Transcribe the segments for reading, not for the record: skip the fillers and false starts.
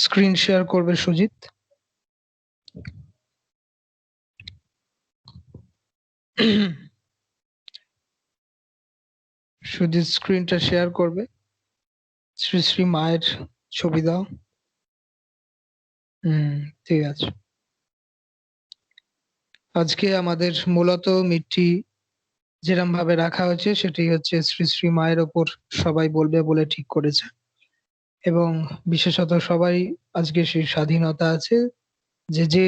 Screen share করবে সুজিত। সুজিত স্ক্রিনটা share করবে। শ্রী শ্রী মায়ের ছবি দাও। ঠিক আছে। আজকে আমাদের মূলত মিটটি যেরকম ভাবে রাখা হয়েছে সেটি হচ্ছে শ্রী শ্রী মায়ের ওপর সবাই বলবে বলে ঠিক করেছে, এবং বিশেষত সবাই আজকে সেই স্বাধীনতা আছে যে যে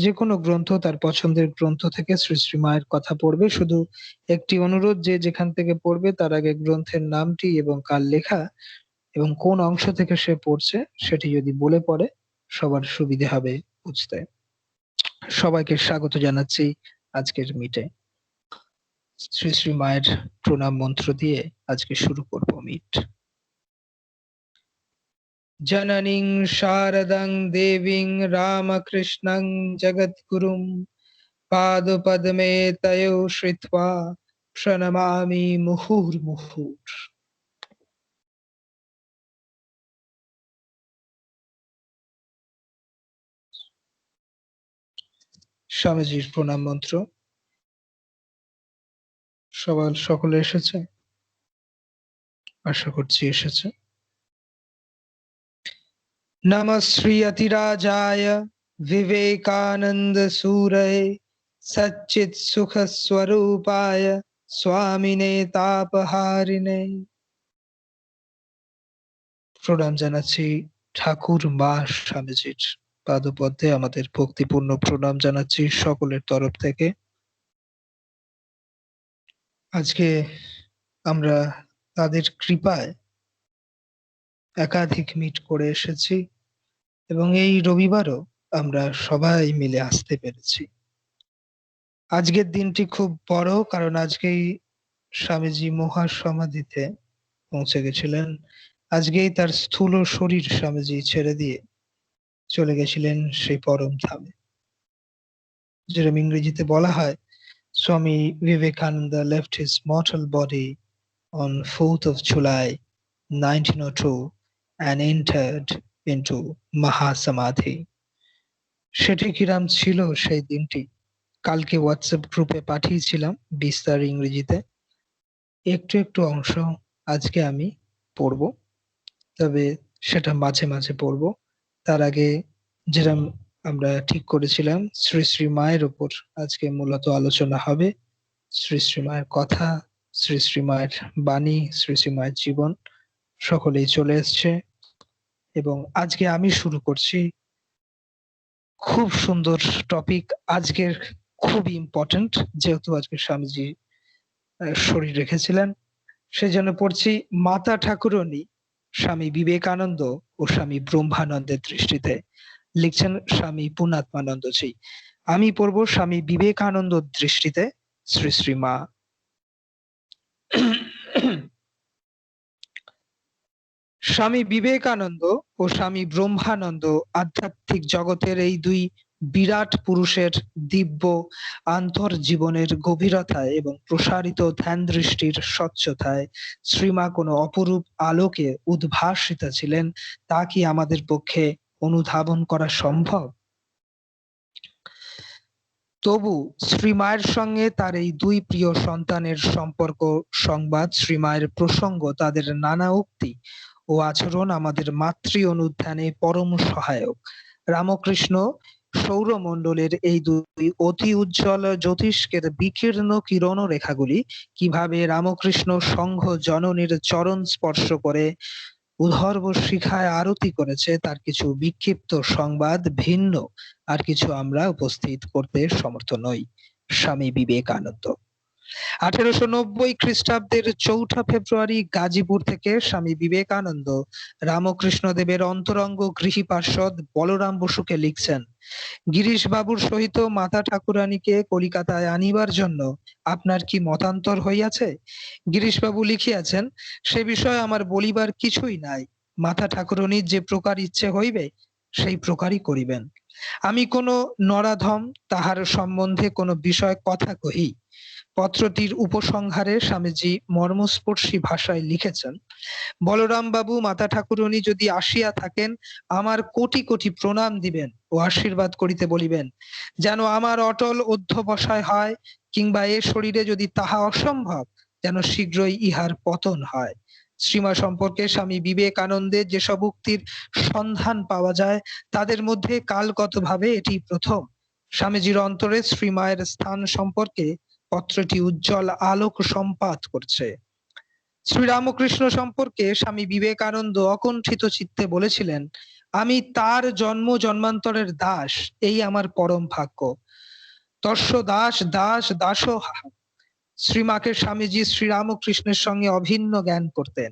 যে কোনো গ্রন্থ তার পছন্দের গ্রন্থ থেকে শ্রী শ্রী মায়ের কথা পড়বে। শুধু একটি অনুরোধ, যে যেখান থেকে পড়বে তার আগে গ্রন্থের নামটি এবং কার লেখা এবং কোন অংশ থেকে সে পড়ছে সেটি যদি বলে পড়ে সবার সুবিধে হবে বুঝতে। সবাইকে স্বাগত জানাচ্ছি আজকের মিটে। শ্রী শ্রী মায়ের প্রণাম মন্ত্র দিয়ে আজকে শুরু করব মিট। জননীং শারদং দেবীং রামকৃষ্ণং জগদ্গুরুং পাদপদ্মে তয়ো শ্রিত্বা প্রণমামি মুহুর্মুহুর। স্বামীজির প্রণাম মন্ত্র। সকলে এসেছে? আশা করছি এসেছে। নমঃ শ্রী অতিরাজায় বিবেকানন্দ সুরয়ে সচ্চিৎ সুখ স্বরূপায় স্বামিনে তাপহারিণে। প্রণাম জানাচ্ছি ঠাকুর মা স্বামীজির পাদপদ্মে আমাদের ভক্তিপূর্ণ প্রণাম জানাচ্ছি সকলের তরফ থেকে। আজকে আমরা তাদের কৃপায় একাধিক মিট করে এসেছি এবং এই রবিবারও আমরা সবাই মিলে আসতে পেরেছি। আজকের দিনটি খুব বড়, কারণ আজকেই স্বামীজি মহাসমাধিতে পৌঁছে গেছিলেন। আজকেই তার স্থূল শরীর স্বামীজি ছেড়ে দিয়ে চলে গেছিলেন সেই পরম ধামে, যেরকম ইংরেজিতে বলা হয়, Swami Vivekananda left his mortal body on 4th of July 1902 and entered into Mahasamadhi। সেটি কিরাম ছিল সেই দিনটি কালকে হোয়াটসঅ্যাপ গ্রুপে পাঠিয়েছিলাম বিস্তার ইংরেজিতে। একটু একটু অংশ আজকে আমি পড়ব, তবে সেটা মাঝে মাঝে পড়ব। তার আগে যেরকম আমরা ঠিক করেছিলাম শ্রী শ্রী মায়ের উপর আজকে মূলত আলোচনা হবে। শ্রী শ্রী মায়ের কথা, শ্রী শ্রী মায়ের বাণী, শ্রী শ্রী মায়ের জীবন সকলেই চলে এসছে এবং আজকে আমি শুরু করছি। খুব সুন্দর টপিক আজকের, খুব ইম্পর্টেন্ট, যেহেতু আজকে স্বামীজি শরীর রেখেছিলেন। সেজন্য পড়ছি মাতা ঠাকুরনী স্বামী বিবেকানন্দ ও স্বামী ব্রহ্মানন্দের দৃষ্টিতে। লিখছেন স্বামী পূর্ণাত্মানন্দজি। আমি পড়ব স্বামী বিবেকানন্দ দৃষ্টিতে শ্রী শ্রী মা। স্বামী বিবেকানন্দ ও স্বামী ব্রহ্মানন্দ আধ্যাত্মিক জগতের এই দুই বিরাট পুরুষের দিব্য আন্তর্জীবনের গভীরতায় এবং প্রসারিত ধ্যান দৃষ্টির স্বচ্ছতায় শ্রীমা কোনো অপরূপ আলোকে উদ্ভাসিত ছিলেন, তা কি আমাদের পক্ষে অনুধাবন করা সম্ভব? তবু শ্রীমায়ের সঙ্গে তার এই দুই প্রিয় সন্তানের সম্পর্ক, সংবাদ, শ্রীমায়ের প্রসঙ্গ, তাদের নানা উক্তি ও আচরণ আমাদের মাতৃ অনুধ্যানে পরম সহায়ক। রামকৃষ্ণ সৌরমণ্ডলের এই দুই অতি উজ্জ্বল জ্যোতিষ্কের বিকীর্ণ কিরণ রেখাগুলি কিভাবে রামকৃষ্ণ সংঘ জননীর চরণ স্পর্শ করে উদর্ভ শিখায় আরতি করেছে তার কিছু বিক্ষিপ্ত সংবাদ ভিন্ন আর কিছু আমরা উপস্থিত করতে সমর্থ নই। স্বামী বিবেকানন্দ 1890 খ্রিস্টাব্দের 4 ফেব্রুয়ারি গাজীপুর থেকে স্বামী বিবেকানন্দ রামকৃষ্ণ দেবের অন্তরঙ্গ গৃহী পার্ষদ বলরাম বসুকে লিখছেন, গিরিশ বাবুর সহিত মাতা ঠাকুরানীকে কলিকাতায় আনিবার জন্য আপনার কি মতান্তর হইয়াছে? গিরিশ বাবু লিখিয়াছেন, সে বিষয়ে আমার বলিবার কিছুই নাই। মাতা ঠাকুরানীর যে প্রকার ইচ্ছে হইবে সেই প্রকারই করিবেন। আমি কোনো নরাধম তাহার সম্বন্ধে কোনো বিষয় কথা কহি, পত্রটির উপসংহারে স্বামীজি মর্মস্পর্শী ভাষায় লিখেছেন, বলরাম বাবু মাতা ঠাকুরনী যদি আসিয়া থাকেন, আমার কোটি কোটি প্রণাম দিবেন ও আশীর্বাদ করিতে বলিবেন, যেন আমার অটল অধ্যবসায় হয়, কিংবা এ শরীরে যদি তাহা অসম্ভব, যেন শীঘ্রই ইহার পতন হয়। শ্রীমা সম্পর্কে স্বামী বিবেকানন্দের যেসব উক্তির সন্ধান পাওয়া যায়, তাদের মধ্যে কালগতভাবে এটি প্রথম। স্বামীজির অন্তরে শ্রীমায়ের স্থান সম্পর্কে পত্রটি উজ্জ্বল আলোক সম্পাত করছে। শ্রীরামকৃষ্ণ সম্পর্কে স্বামী বিবেকানন্দ অকুণ্ঠিত চিত্তে বলেছিলেন, আমি তার জন্ম জন্মান্তরের দাস, এই আমার পরম ভাগ্য। তস্য দাস দাস দাসো। শ্রীমাকে স্বামীজি শ্রীরামকৃষ্ণের সঙ্গে অভিন্ন জ্ঞান করতেন।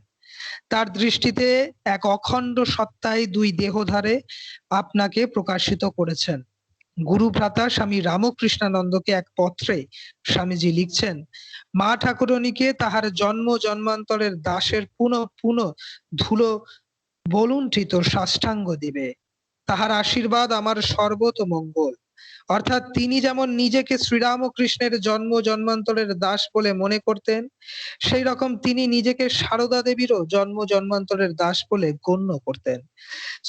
তার দৃষ্টিতে এক অখণ্ড সত্তায় দুই দেহধারে আপনাকে প্রকাশিত করেছেন। গুরু ভ্রাতা স্বামী রামকৃষ্ণানন্দকে এক পত্রে স্বামীজি লিখছেন, মা ঠাকুরনীকে তাহার জন্ম জন্মান্তরের দাসের পুনঃ পুনঃ ধুলো বলুণ্ঠিত সাষ্টাঙ্গ দিবে। তাহার আশীর্বাদ আমার সর্বত মঙ্গল। অর্থাৎ তিনি যেমন নিজেকে শ্রীরামকৃষ্ণের জন্ম জন্মান্তরের দাস বলে মনে করতেন, সেই রকম তিনি নিজেকে সারদা দেবীরও জন্ম জন্মান্তরের দাস বলে গণ্য করতেন।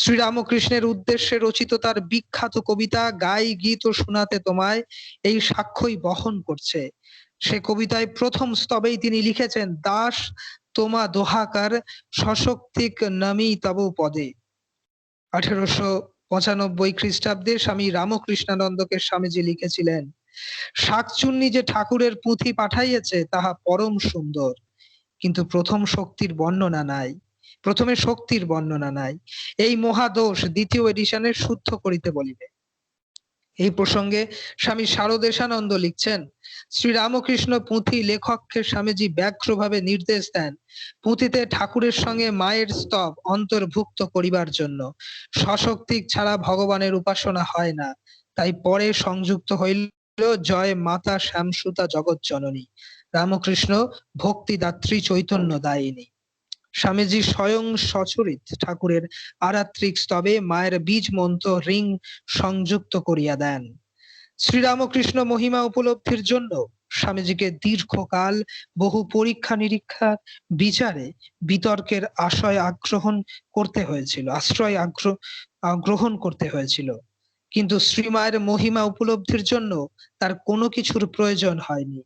শ্রীরামকৃষ্ণের উদ্দেশ্যে রচিত তার বিখ্যাত কবিতা গাই গীত ও শোনাতে তোমায় এই সাক্ষ্যই বহন করছে। সে কবিতায় প্রথম স্তবেই তিনি লিখেছেন, দাস তোমা দোহাকার সশক্তিক নামি তব পদে। 1895 খ্রিস্টাব্দে স্বামী রামকৃষ্ণানন্দকে স্বামীজি লিখেছিলেন, শাকচুন্নি যে ঠাকুরের পুঁথি পাঠাইয়াছে তাহা পরম সুন্দর, কিন্তু প্রথমে শক্তির বর্ণনা নাই। এই মহাদোষ দ্বিতীয় এডিশনে শুদ্ধ করিতে বলিবে। এই প্রসঙ্গে স্বামী শারদেশানন্দ লিখছেন, শ্রীরামকৃষ্ণ পুঁথি লেখককে স্বামীজি ব্যাঘ্রভাবে নির্দেশ দেন পুঁথিতে ঠাকুরের সঙ্গে মায়ের স্তব অন্তর্ভুক্ত করিবার জন্য। সশক্তিক ছাড়া ভগবানের উপাসনা হয় না। তাই পরে সংযুক্ত হইল জয় মাতা শ্যামসুতা জগৎ জননী, রামকৃষ্ণ ভক্তিদাত্রী চৈতন্য দায়িনী। স্বামীজি স্বয়ং সচরিত ঠাকুরের আরাত্রিক স্তবে মায়ের বীজ মন্ত্র রিং সংযুক্ত করিয়া দেন। শ্রীরামকৃষ্ণ মহিমা উপলব্ধির জন্য স্বামীজিকে দীর্ঘকাল বহু পরীক্ষা নিরীক্ষা বিচারে বিতর্কের আশ্রয় গ্রহণ করতে হয়েছিল। কিন্তু শ্রীমায়ের মহিমা উপলব্ধির জন্য তার কোনো কিছুর প্রয়োজন হয়নি।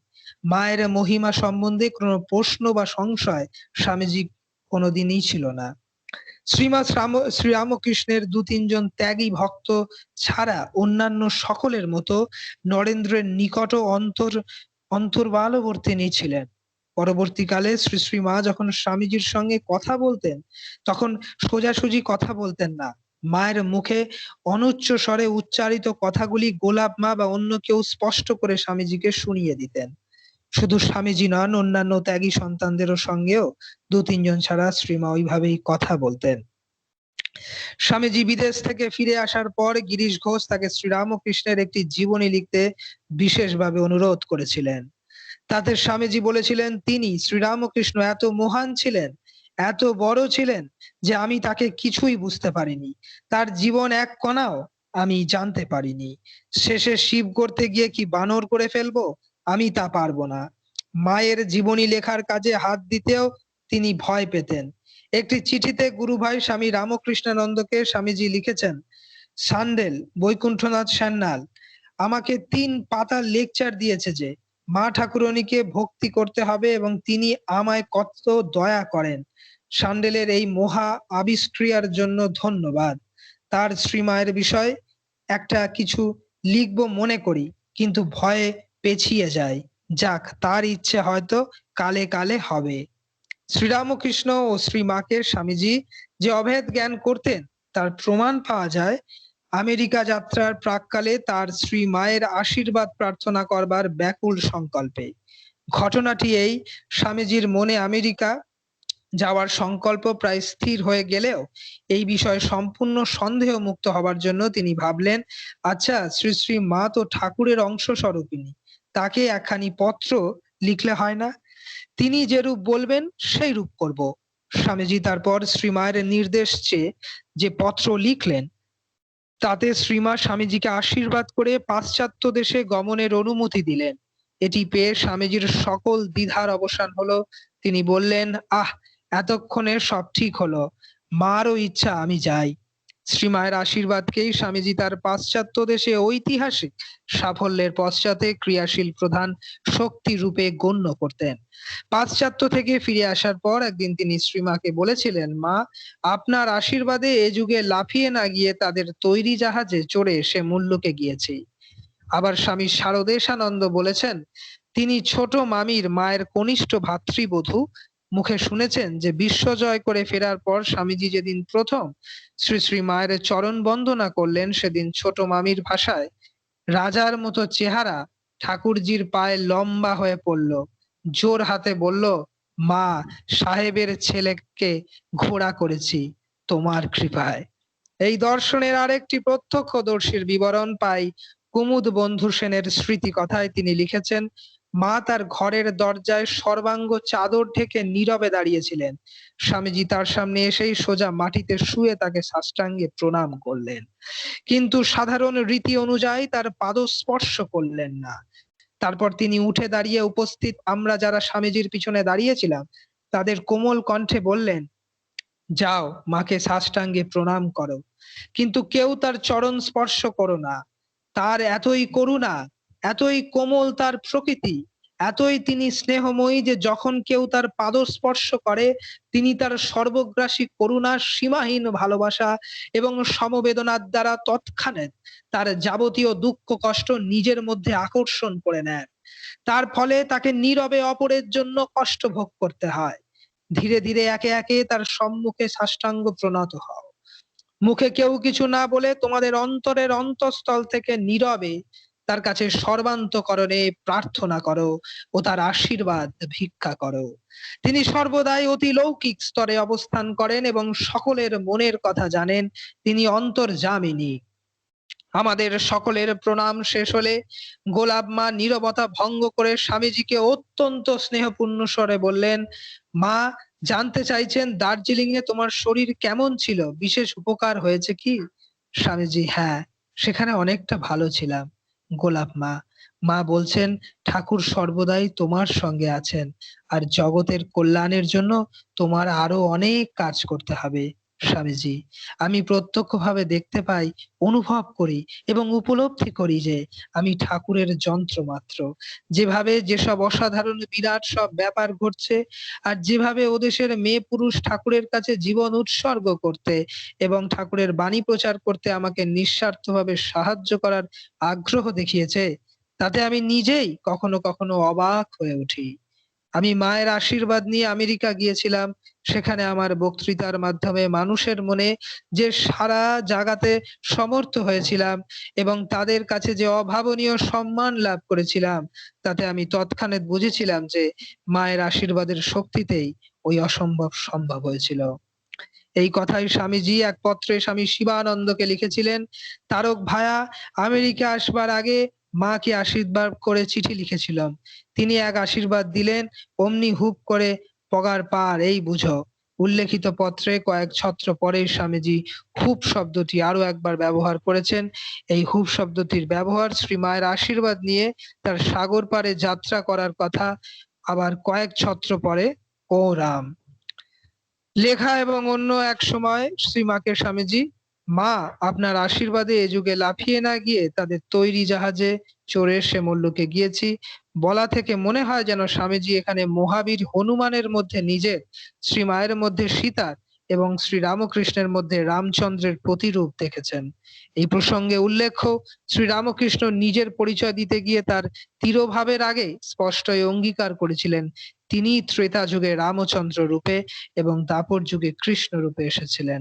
মায়ের মহিমা সম্বন্ধে কোনো প্রশ্ন বা সংশয় স্বামীজি কোনোদিনই ছিল না। শ্রীরামকৃষ্ণের দু তিনজন ত্যাগী ভক্ত ছাড়া অন্যান্য সকলের মতো নরেন্দ্রের নিকট অন্তর্বালবর্তিনী ছিলেন। পরবর্তীকালে শ্রী শ্রীমা যখন স্বামীজির সঙ্গে কথা বলতেন, তখন সোজাসুজি কথা বলতেন না। মায়ের মুখে অনুচ্চ স্বরে উচ্চারিত কথাগুলি গোলাপ মা বা অন্য কেউ স্পষ্ট করে স্বামীজিকে শুনিয়ে দিতেন। শুধু স্বামীজি নন, অন্যান্য ত্যাগী সন্তানদেরও সঙ্গেও দু তিনজন ছাড়া শ্রীমা ওইভাবেই কথা বলতেন। স্বামীজি বিদেশ থেকে ফিরে আসার পর গিরিশ ঘোষ তাকে শ্রীরামকৃষ্ণের একটি জীবনী লিখতে বিশেষভাবে অনুরোধ করেছিলেন। তাতে স্বামীজি বলেছিলেন, তিনি শ্রীরামকৃষ্ণ এত মহান ছিলেন, এত বড় ছিলেন যে আমি তাকে কিছুই বুঝতে পারিনি, তার জীবন এক কণাও আমি জানতে পারিনি। শেষে শিব করতে গিয়ে কি বানর করে ফেলবো, আমি তা পারবো না। মায়ের জীবনী লেখার কাজে হাত দিতেও তিনি ভয় পেতেন। একটি চিঠিতে গুরুভাই স্বামী রামকৃষ্ণানন্দকে স্বামীজি লিখেছেন, সান্ডেল বৈকুণ্ঠনাথ সান্যাল আমাকে 3 পাতার লেকচার দিয়েছে যে মা ঠাকুরনীকে ভক্তি করতে হবে এবং তিনি আমায় কত দয়া করেন। সান্ডেলের এই মহা আবিষ্ক্রিয়ার জন্য ধন্যবাদ। তার শ্রীমায়ের বিষয় একটা কিছু লিখবো মনে করি, কিন্তু ভয়ে পেছিয়ে যায়। যাক, তার ইচ্ছে হয়তো কালে কালে হবে। শ্রীরামকৃষ্ণ ও শ্রীমাকে স্বামীজি যে অভেদ জ্ঞান করতেন তার প্রমাণ পাওয়া যায় আমেরিকা যাত্রার প্রাক্কালে তার শ্রী মায়ের আশীর্বাদ প্রার্থনা করবার ব্যাকুল সংকল্পে। ঘটনাটি এই, স্বামীজির মনে আমেরিকা যাওয়ার সংকল্প প্রায় স্থির হয়ে গেলেও এই বিষয়ে সম্পূর্ণ সন্দেহ মুক্ত হবার জন্য তিনি ভাবলেন, আচ্ছা, শ্রী শ্রী মা তো ঠাকুরের অংশ স্বরূপিনী, তাকে একখানি পত্র লিখলে হয় না? তিনি যে রূপ বলবেন সেই রূপ করব। স্বামীজি তারপর শ্রীমায়ের নির্দেশ চেয়ে যে পত্র লিখলেন, তাতে শ্রীমা স্বামীজিকে আশীর্বাদ করে পাশ্চাত্য দেশে গমনের অনুমতি দিলেন। এটি পেয়ে স্বামীজির সকল দ্বিধার অবসান হলো। তিনি বললেন, আহ, এতক্ষণে সব ঠিক হলো, মারও ইচ্ছা আমি যাই। শ্রীমায়ের আশীর্বাদকেই স্বামীজি তার পাশ্চাত্য দেশে ঐতিহাসিক সাফল্যের পশ্চাতে ক্রিয়াশীল প্রধান শক্তি রূপে গণ্য করতেন। পাশ্চাত্য থেকে ফিরে আসার পর একদিন তিনি শ্রীমাকে বলেছিলেন, মা, আপনার আশীর্বাদে এ যুগে লাফিয়ে না গিয়ে তাদের তৈরি জাহাজে চড়ে সে মুল্লুকে গিয়েছি। আবার স্বামী শারদেশানন্দ বলেছেন, তিনি ছোট মামির মায়ের কনিষ্ঠ ভাতৃবধূ। মুখে শুনেছেন যে বিশ্ব জয় করে ফেরার পর স্বামীজি যেদিন প্রথম শ্রী শ্রী মায়ের চরণ বন্দনা করলেন, সেদিন ছোট মামির ভাষায়, রাজার মতো চেহারা ঠাকুরজির পায়ে লম্বা হয়ে পড়ল, জোর হাতে বলল, মা, সাহেবের ছেলেকে ঘোড়া করেছি তোমার কৃপায়। এই দর্শনের আরেকটি প্রত্যক্ষদর্শীর বিবরণ পাই কুমুদ বন্ধু সেনের স্মৃতি কথায়। তিনি লিখেছেন, মা তার ঘরের দরজায় সর্বাঙ্গ চাদর ঢেকে নীরবে দাঁড়িয়েছিলেন। স্বামীজি তার সামনে এসেই সোজা মাটিতে শুয়ে তাকে সাষ্টাঙ্গে প্রণাম করলেন, কিন্তু সাধারণ রীতি অনুযায়ী তার পাদ স্পর্শ করলেন না। তারপর তিনি উঠে দাঁড়িয়ে উপস্থিত আমরা যারা স্বামীজির পিছনে দাঁড়িয়েছিলাম তাদের কোমল কণ্ঠে বললেন, যাও মাকে সাষ্টাঙ্গে প্রণাম করো, কিন্তু কেউ তার চরণ স্পর্শ করো না। তার এতই করুণা, এতই কোমল তার প্রকৃতি, এতই তিনি স্নেহময়ী যে যখন কেউ তার পাদ স্পর্শ করে তিনি তার সর্বগ্রাসী করুণা, সীমাহীন ভালোবাসা এবং সমবেদনার দ্বারা তৎক্ষণাৎ তার যাবতীয় দুঃখ কষ্ট নিজের মধ্যে আকর্ষণ করে নেন। তার ফলে তাকে নীরবে অপরের জন্য কষ্ট ভোগ করতে হয়। ধীরে ধীরে একে একে তার সম্মুখে সাষ্টাঙ্গ প্রণত হও। মুখে কেউ কিছু না বলে তোমাদের অন্তরের অন্তঃস্থল থেকে নীরবে তার কাছে সর্বান্তকরণে প্রার্থনা করো ও তার আশীর্বাদ ভিক্ষা করো। তিনি সর্বদাই অতি লৌকিক স্তরে অবস্থান করেন এবং সকলের মনের কথা জানেন। তিনি অন্তর্যামিনী। আমাদের সকলের প্রণাম শেষ হলে গোলাপ মা নীরবতা ভঙ্গ করে স্বামীজিকে অত্যন্ত স্নেহপূর্ণ স্বরে বললেন, মা, জানতে চাইছেন দার্জিলিং এ তোমার শরীর কেমন ছিল, বিশেষ উপকার হয়েছে কি? স্বামীজি, হ্যাঁ, সেখানে অনেকটা ভালো ছিলাম। গোলাপ মা, মা বলছেন ঠাকুর সর্বদাই তোমার সঙ্গে আছেন, আর জগতের কল্যাণের জন্য তোমার আরো অনেক কাজ করতে হবে। স্বামীজি, আমি প্রত্যক্ষভাবে দেখতে পাই, অনুভব করি এবং উপলব্ধি করি যে আমি ঠাকুরের যন্ত্র মাত্র। যেভাবে যেসব অসাধারণ বিরাট সব ব্যাপার ঘটছে, আর যেভাবে ওদেশের মেয়ে পুরুষ ঠাকুরের কাছে জীবন উৎসর্গ করতে এবং ঠাকুরের বাণী প্রচার করতে আমাকে নিঃস্বার্থভাবে সাহায্য করার আগ্রহ দেখিয়েছে, তাতে আমি নিজেই কখনো কখনো অবাক হয়ে উঠি। আমি মায়ের আশীর্বাদ নিয়ে আমেরিকা গিয়েছিলাম। সেখানে আমার বক্তৃতার মাধ্যমে মানুষের মনে যে সারা জাগাতে সমর্থ হয়েছিলাম এবং তাদের কাছে যে অভাবনীয় সম্মান লাভ করেছিলাম, তাতে আমি তৎক্ষণাৎ বুঝেছিলাম যে মায়ের আশীর্বাদের শক্তিতেই ওই অসম্ভব সম্ভব হয়েছিল। এই কথাই স্বামীজি এক পত্রে স্বামী শিবানন্দকে লিখেছিলেন। তারক ভায়া আমেরিকা আসবার আগে মাকে আশীর্বাদ করে চিঠি লিখেছিলাম। তিনি এক আশীর্বাদ দিলেন, অমনি হুপ করে পগার পার, এই বুঝো। উল্লেখিত পত্রে কয়েক ছত্র পরে স্বামীজি হুপ শব্দটি আরো একবার ব্যবহার করেছেন। এই হুপ শব্দটির ব্যবহার শ্রী মায়ের আশীর্বাদ নিয়ে তার সাগর পারে যাত্রা করার কথা। আবার কয়েক ছত্র পরে, ও রাম লেখা এবং অন্য এক সময় শ্রীমাকে স্বামীজি, মা, আপনার আশীর্বাদে এ যুগে লাফিয়ে না গিয়ে তাদের তৈরি জাহাজে চড়ে সে মুল্লুকে গিয়েছি বলা থেকে মনে হয় যেন স্বামীজি এখানে মহাবীর হনুমানের মধ্যে নিজের, শ্রীমায়ের মধ্যে সীতার এবং শ্রী রামকৃষ্ণের মধ্যে রামচন্দ্রের প্রতিরূপ দেখেছেন। এই প্রসঙ্গে উল্লেখ্য, শ্রী রামকৃষ্ণ নিজের পরিচয় দিতে গিয়ে তার তিরোভাবের আগে স্পষ্টই অঙ্গীকার করেছিলেন তিনি ত্রেতা যুগে রামচন্দ্র রূপে এবং দাপর যুগে কৃষ্ণ রূপে এসেছিলেন।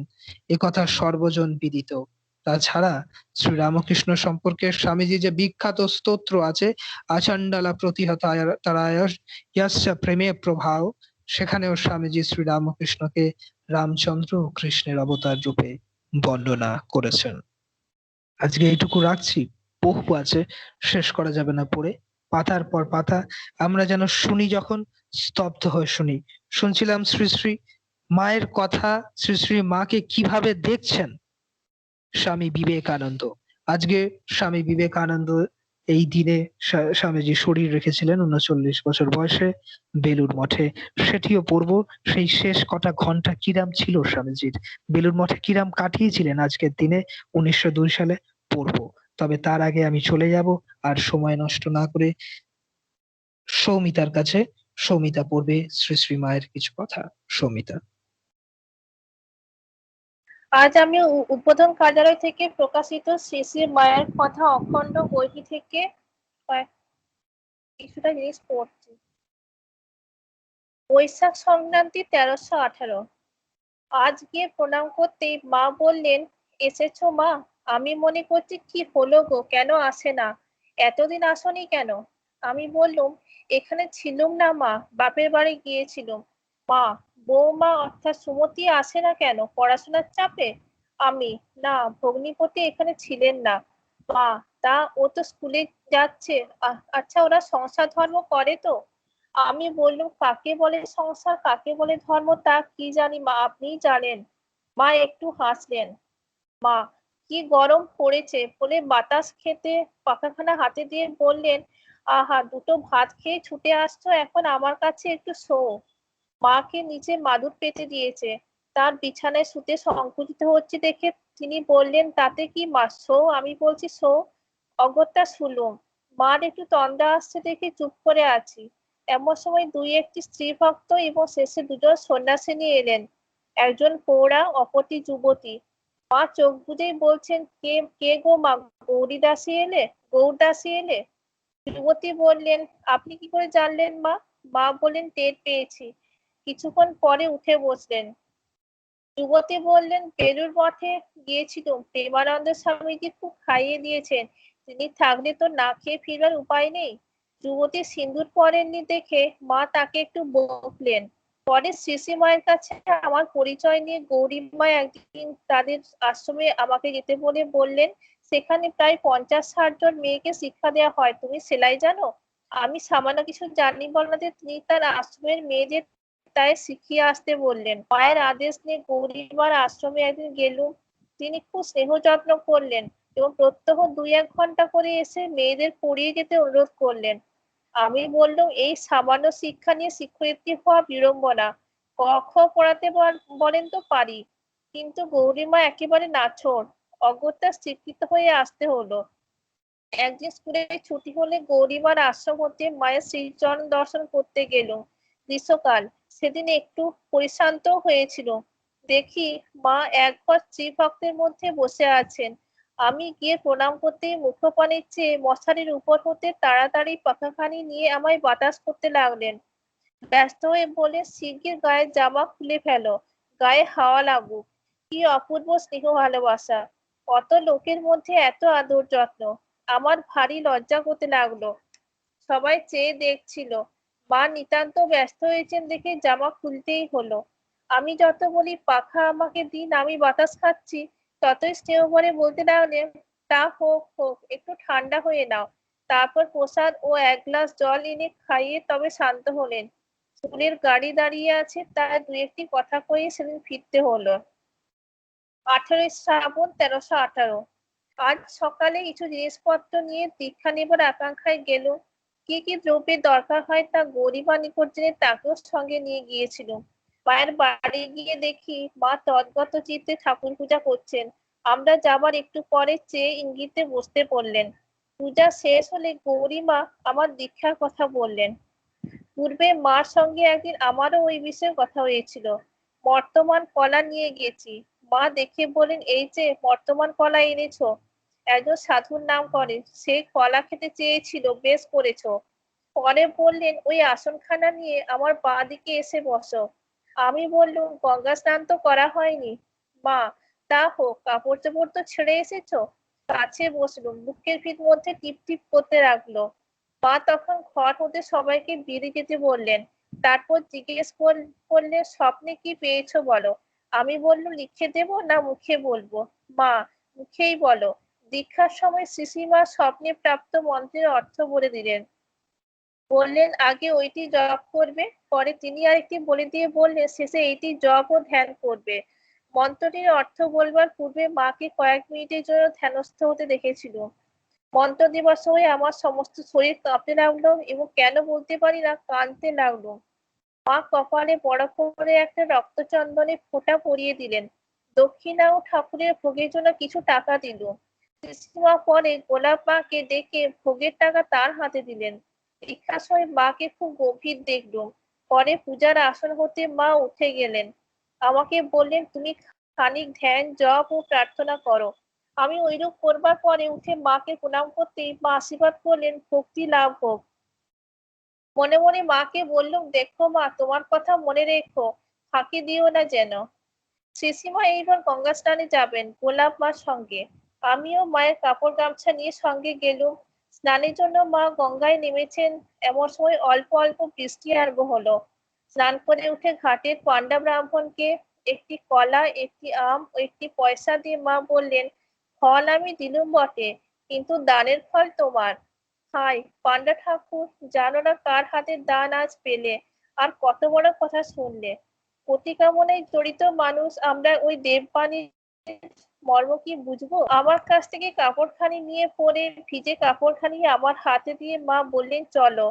এ কথা সর্বজন বিদিত। তাছাড়া শ্রী রামকৃষ্ণ সম্পর্কে স্বামীজি যে বিখ্যাত স্তোত্র আছে, আচণ্ডালা প্রতিহতায় ইয়াস্য প্রেমে প্রভাব, সেখানেও স্বামীজি শ্রী রামকৃষ্ণকে রামচন্দ্র ও কৃষ্ণের অবতার রূপে বর্ণনা করেছেন। আজকে এইটুকু রাখছি, বহু আছে, শেষ করা যাবে না পড়ে। পাতার পর পাতা আমরা যেন শুনি, যখন স্তব্ধ হয়ে শুনি। শুনছিলাম শ্রী শ্রী মায়ের কথা, শ্রী শ্রী মাকে কিভাবে দেখছেন স্বামী বিবেকানন্দ। আজকে স্বামী বিবেকানন্দ এই দিনে স্বামীজি শরীর রেখেছিলেন ৩৯ বছর বয়সে বেলুড় মঠে। সেটিও পড়বো। সেই শেষ কটা ঘন্টা কিরাম ছিল স্বামীজির, বেলুড় মঠে কিরাম কাটিয়েছিলেন আজকের দিনে ১৯০২ সালে, পড়বো। তবে তার আগে আমি চলে যাব, আর সময় নষ্ট না করে সৌমিতার কাছে। সৌমিতা পড়বে শ্রী শ্রী মায়ের কিছু কথা। সৌমিতা। আজ আমি উদ্বোধন কার্যালয় থেকে প্রকাশিত শ্রী শ্রী মায়ের কথা অখণ্ড বইটি থেকে কিছুটা জিনিস পড়ছি। বৈশাখ সংক্রান্তি ১৩১৮। আজ গিয়ে প্রণাম করতেই মা বললেন, এসেছো মা? আমি মনে করছি কি হলো গো, কেন আসে না? এতদিন আসনি কেন? আমি বললুম, এখানে ছিলুম না মা, বাপের বাড়ি গিয়েছিলুম। মা, বৌমা অর্থাৎ সুমতি আসে না কেন, পড়াশোনার চাপে? আমি, না, ভগ্নিপতি এখানে ছিলেন না। মা, তা ও তো স্কুলে যাচ্ছে। আচ্ছা, ওরা সংসার ধর্ম করে তো? আমি বললুম, কাকে বলে সংসার, কাকে বলে ধর্ম তা কি জানি মা, আপনিই জানেন। মা একটু হাসলেন। মা, কি গরম পড়েছে বলে বাতাস খেতে পাখাখানা হাতে দিয়ে বললেন, আহা, দুটো ভাত খেয়ে ছুটে আসছো এখন আমার কাছে, একটু শোও। মাকে নিচে মাদুর পেতে দিয়েছে। তার বিছানায় শুতে সংকুচিত হচ্ছে দেখে তিনি বললেন, তাতে কি মা, শোও, আমি বলছি শোও। অগত্যা শুলুম। মার একটু তন্দ্রা আসছে দেখে চুপ করে আছি। এমন সময় দুই একটি স্ত্রী ভক্ত এবং শেষে দুজন সন্ন্যাসিনী এলেন। একজন প্রৌঢ়া, অপরটি যুবতী। মা চোখ বুজেই বলছেন, কে কে গো মা, গৌরী দাসী এলে? গৌর দাসী এলে? যুবতী বললেন, আপনি কি করে জানলেন মা? মা বললেন, টের পেয়েছি। কিছুক্ষণ পরে উঠে বসলেন। যুবতী বললেন, বেলুড় মঠে গিয়েছিলুম, প্রেমানন্দ স্বামীজি খুব খাইয়ে দিয়েছেন, তিনি থাকলে তো না খেয়ে ফিরবার উপায় নেই। যুবতী সিঁদুর পরেননি দেখে মা তাকে একটু বকলেন। পরে শ্রী মায়ের কাছে আমার পরিচয় নিয়ে গৌরীমা একদিন তাদের আশ্রমে আমাকে যেতে বলে বললেন, সেখানে প্রায় ৫০-৬০ জন মেয়েকে শিক্ষা দেওয়া হয়, তুমি সেলাই জানো? আমি সামান্য কিছু জানি বলতে তিনি তার আশ্রমের মেয়েদের তাই শিখিয়ে আসতে বললেন। মায়ের আদেশ নিয়ে গৌরীমার আশ্রমে একদিন গেলুম। তিনি খুব স্নেহ যত্ন করলেন এবং প্রত্যহ ২-১ ঘন্টা করে এসে মেয়েদের পড়িয়ে যেতে অনুরোধ করলেন। আমি বললুম, এই সামান্য শিক্ষা নিয়ে শিক্ষয়িত্রী হওয়া বিড়ম্বনা। ক খ পড়াতে বলেন তো পারি। কিন্তু গৌরীমা একেবারে নাছোড়। অগত্যা স্বীকৃত হয়ে আসতে হলো। একদিন স্কুলে ছুটি হলে গৌরীমার আশ্রম হতে মায়ের শ্রীচরণ দর্শন করতে গেলুম। গ্রীষ্মকাল, সেদিন একটু পরিশ্রান্ত হয়েছিল। দেখি মা একঘর স্ত্রী ভক্তের মধ্যে বসে আছেন। আমি গিয়ে প্রণাম করতেই মুখপানে চেয়ে মশারির উপর হতে তাড়াতাড়ি পাখাখানি নিয়ে আমায় বাতাস করতে লাগলেন। ব্যস্ত হয়ে বলে, শিগগির গায়ের জামা খুলে ফেলো, গায়ে হাওয়া লাগুক। কি অপূর্ব স্নেহ ভালোবাসা! কত লোকের মধ্যে এত আদর যত্ন! আমার ভারী লজ্জা করতে লাগলো। সবাই চেয়ে দেখছিল। মা নিতান্ত ব্যস্ত হয়েছেন দেখে জামা খুলতেই হলো। আমি যত বলি পাখা আমাকে দিন, আমি বাতাস খাচ্ছি, ততই স্নেহ ভরে বলতে লাগলেন, তা হোক হোক, একটু ঠান্ডা হয়ে নাও। তারপর প্রসাদ ও ১ গ্লাস জল এনে খাইয়ে তবে শান্ত হলেন। স্কুলের গাড়ি দাঁড়িয়ে আছে, তার দু একটি কথা কয়ে সেদিন ফিরতে হলো। ১৮ই শ্রাবণ ১৩১৮। আজ সকালে কিছু জিনিসপত্র নিয়ে দীক্ষা নেবার আকাঙ্ক্ষায় গেল। কি কি দ্রব্যের দরকার হয় তা গৌরীমা নিকট জেনে তাকেও সঙ্গে নিয়ে গিয়েছিল। মায়ের বাড়ি গিয়ে দেখি মা তদ্গত চিত্তে ঠাকুর পূজা করছেন। আমরা যাবার একটু পরে চেয়ে ইঙ্গিতে বসতে বললেন। পূজা শেষ হলে গৌরীমা আমার দীক্ষার কথা বললেন। পূর্বে মার সঙ্গে একদিন আমারও ওই বিষয়ে কথা হয়েছিল। বর্তমান কলা নিয়ে গেছি। মা দেখে বলেন, এই যে বর্তমান কলা এনেছো, একজন সাধুর নাম করে, সে কলা খেতে চেয়েছিল, বেশ করেছো। পরে বললেন, ওই আসনখানা নিয়ে আমার বাঁ দিকে এসে বসো। আমি বললুম, গঙ্গা স্নান তো করা হয়নি। মা, তা হোক, কাপড় চোপড় তো ছেড়ে এসেছো। কাছে বসলুম, বুকের ভিত মধ্যে টিপ টিপ করতে লাগলো। মা তখন ঘর হতে সবাইকে বেরিয়ে যেতে বললেন। তারপর জিজ্ঞেস করলে, স্বপ্নে কি পেয়েছো বলো। আমি বললুম, লিখে দেব না মুখে বলবো। মা, মুখেই বলো। দীক্ষার সময় শ্রীশ্রীমা স্বপ্নে প্রাপ্ত মন্ত্রের অর্থ বলে দিলেন। বললেন, আগে ওইটি জপ করবে। পরে তিনি আরেকটি বলে দিয়ে বললেন, শেষে এইটি জপ ও ধ্যান করবে। মন্ত্রটির অর্থ বলবার পূর্বে মাকে কয়েক মিনিটের জন্য ধ্যানস্থ হতে দেখেছিল। মন্ত্র দেবার সময় আমার সমস্ত শরীর কাঁপতে লাগলো এবং কেন বলতে পারি না কাঁদতে লাগলো। মা কপালে বড় করে একটা রক্তচন্দনের ফোঁটা পরিয়ে দিলেন। দক্ষিণা ও ঠাকুরের ভোগের জন্য কিছু টাকা দিল। পিসিমা পরে গোলাপ মাকে ডেকে ভোগের টাকা তার হাতে দিলেন। দীক্ষার সময় মাকে খুব গভীর দেখলুম। পরে পূজার আসন হতে মা উঠে গেলেন। আমাকে বললেন, তুমি খানিক ধ্যান জপ ও প্রার্থনা করো। আমি ঐরূপ করবার পরে উঠে মাকে প্রণাম করতেই মা আশীর্বাদ করলেন, ভক্তি লাভ হোক। মনে মনে মাকে বললুম, দেখো মা, তোমার কথা মনে রেখো, ফাঁকি দিও না যেন। শ্রীসীমা এইবার গঙ্গা স্নানে যাবেন গোলাপ মার সঙ্গে। আমিও মায়ের কাপড় গামছা নিয়ে সঙ্গে গেলুম। স্নানের জন্য মা গঙ্গায় নেমেছেন, এমন সময় অল্প অল্প বৃষ্টি আরম্ভ হলো। স্নান করে উঠে ঘাটের পান্ডা ব্রাহ্মণকে একটি কলা, একটি আম ও একটি পয়সা দিয়ে মা বললেন, ফল আমি দিলুম বটে, কিন্তু দানের ফল তোমার। হায় পান্ডা ঠাকুর, জানো না কার হাতের দান আজ পেলে, আর কত বড় কথা শুনলে। প্রতিকামনায় জড়িত মানুষ আমরা, ওই দেববাণীর মর্ম কি বুঝবো? আমার কাছ থেকে কাপড়খানি নিয়ে পরে ভিজে কাপড়খানি আমার হাতে দিয়ে মা বললেন, চলো।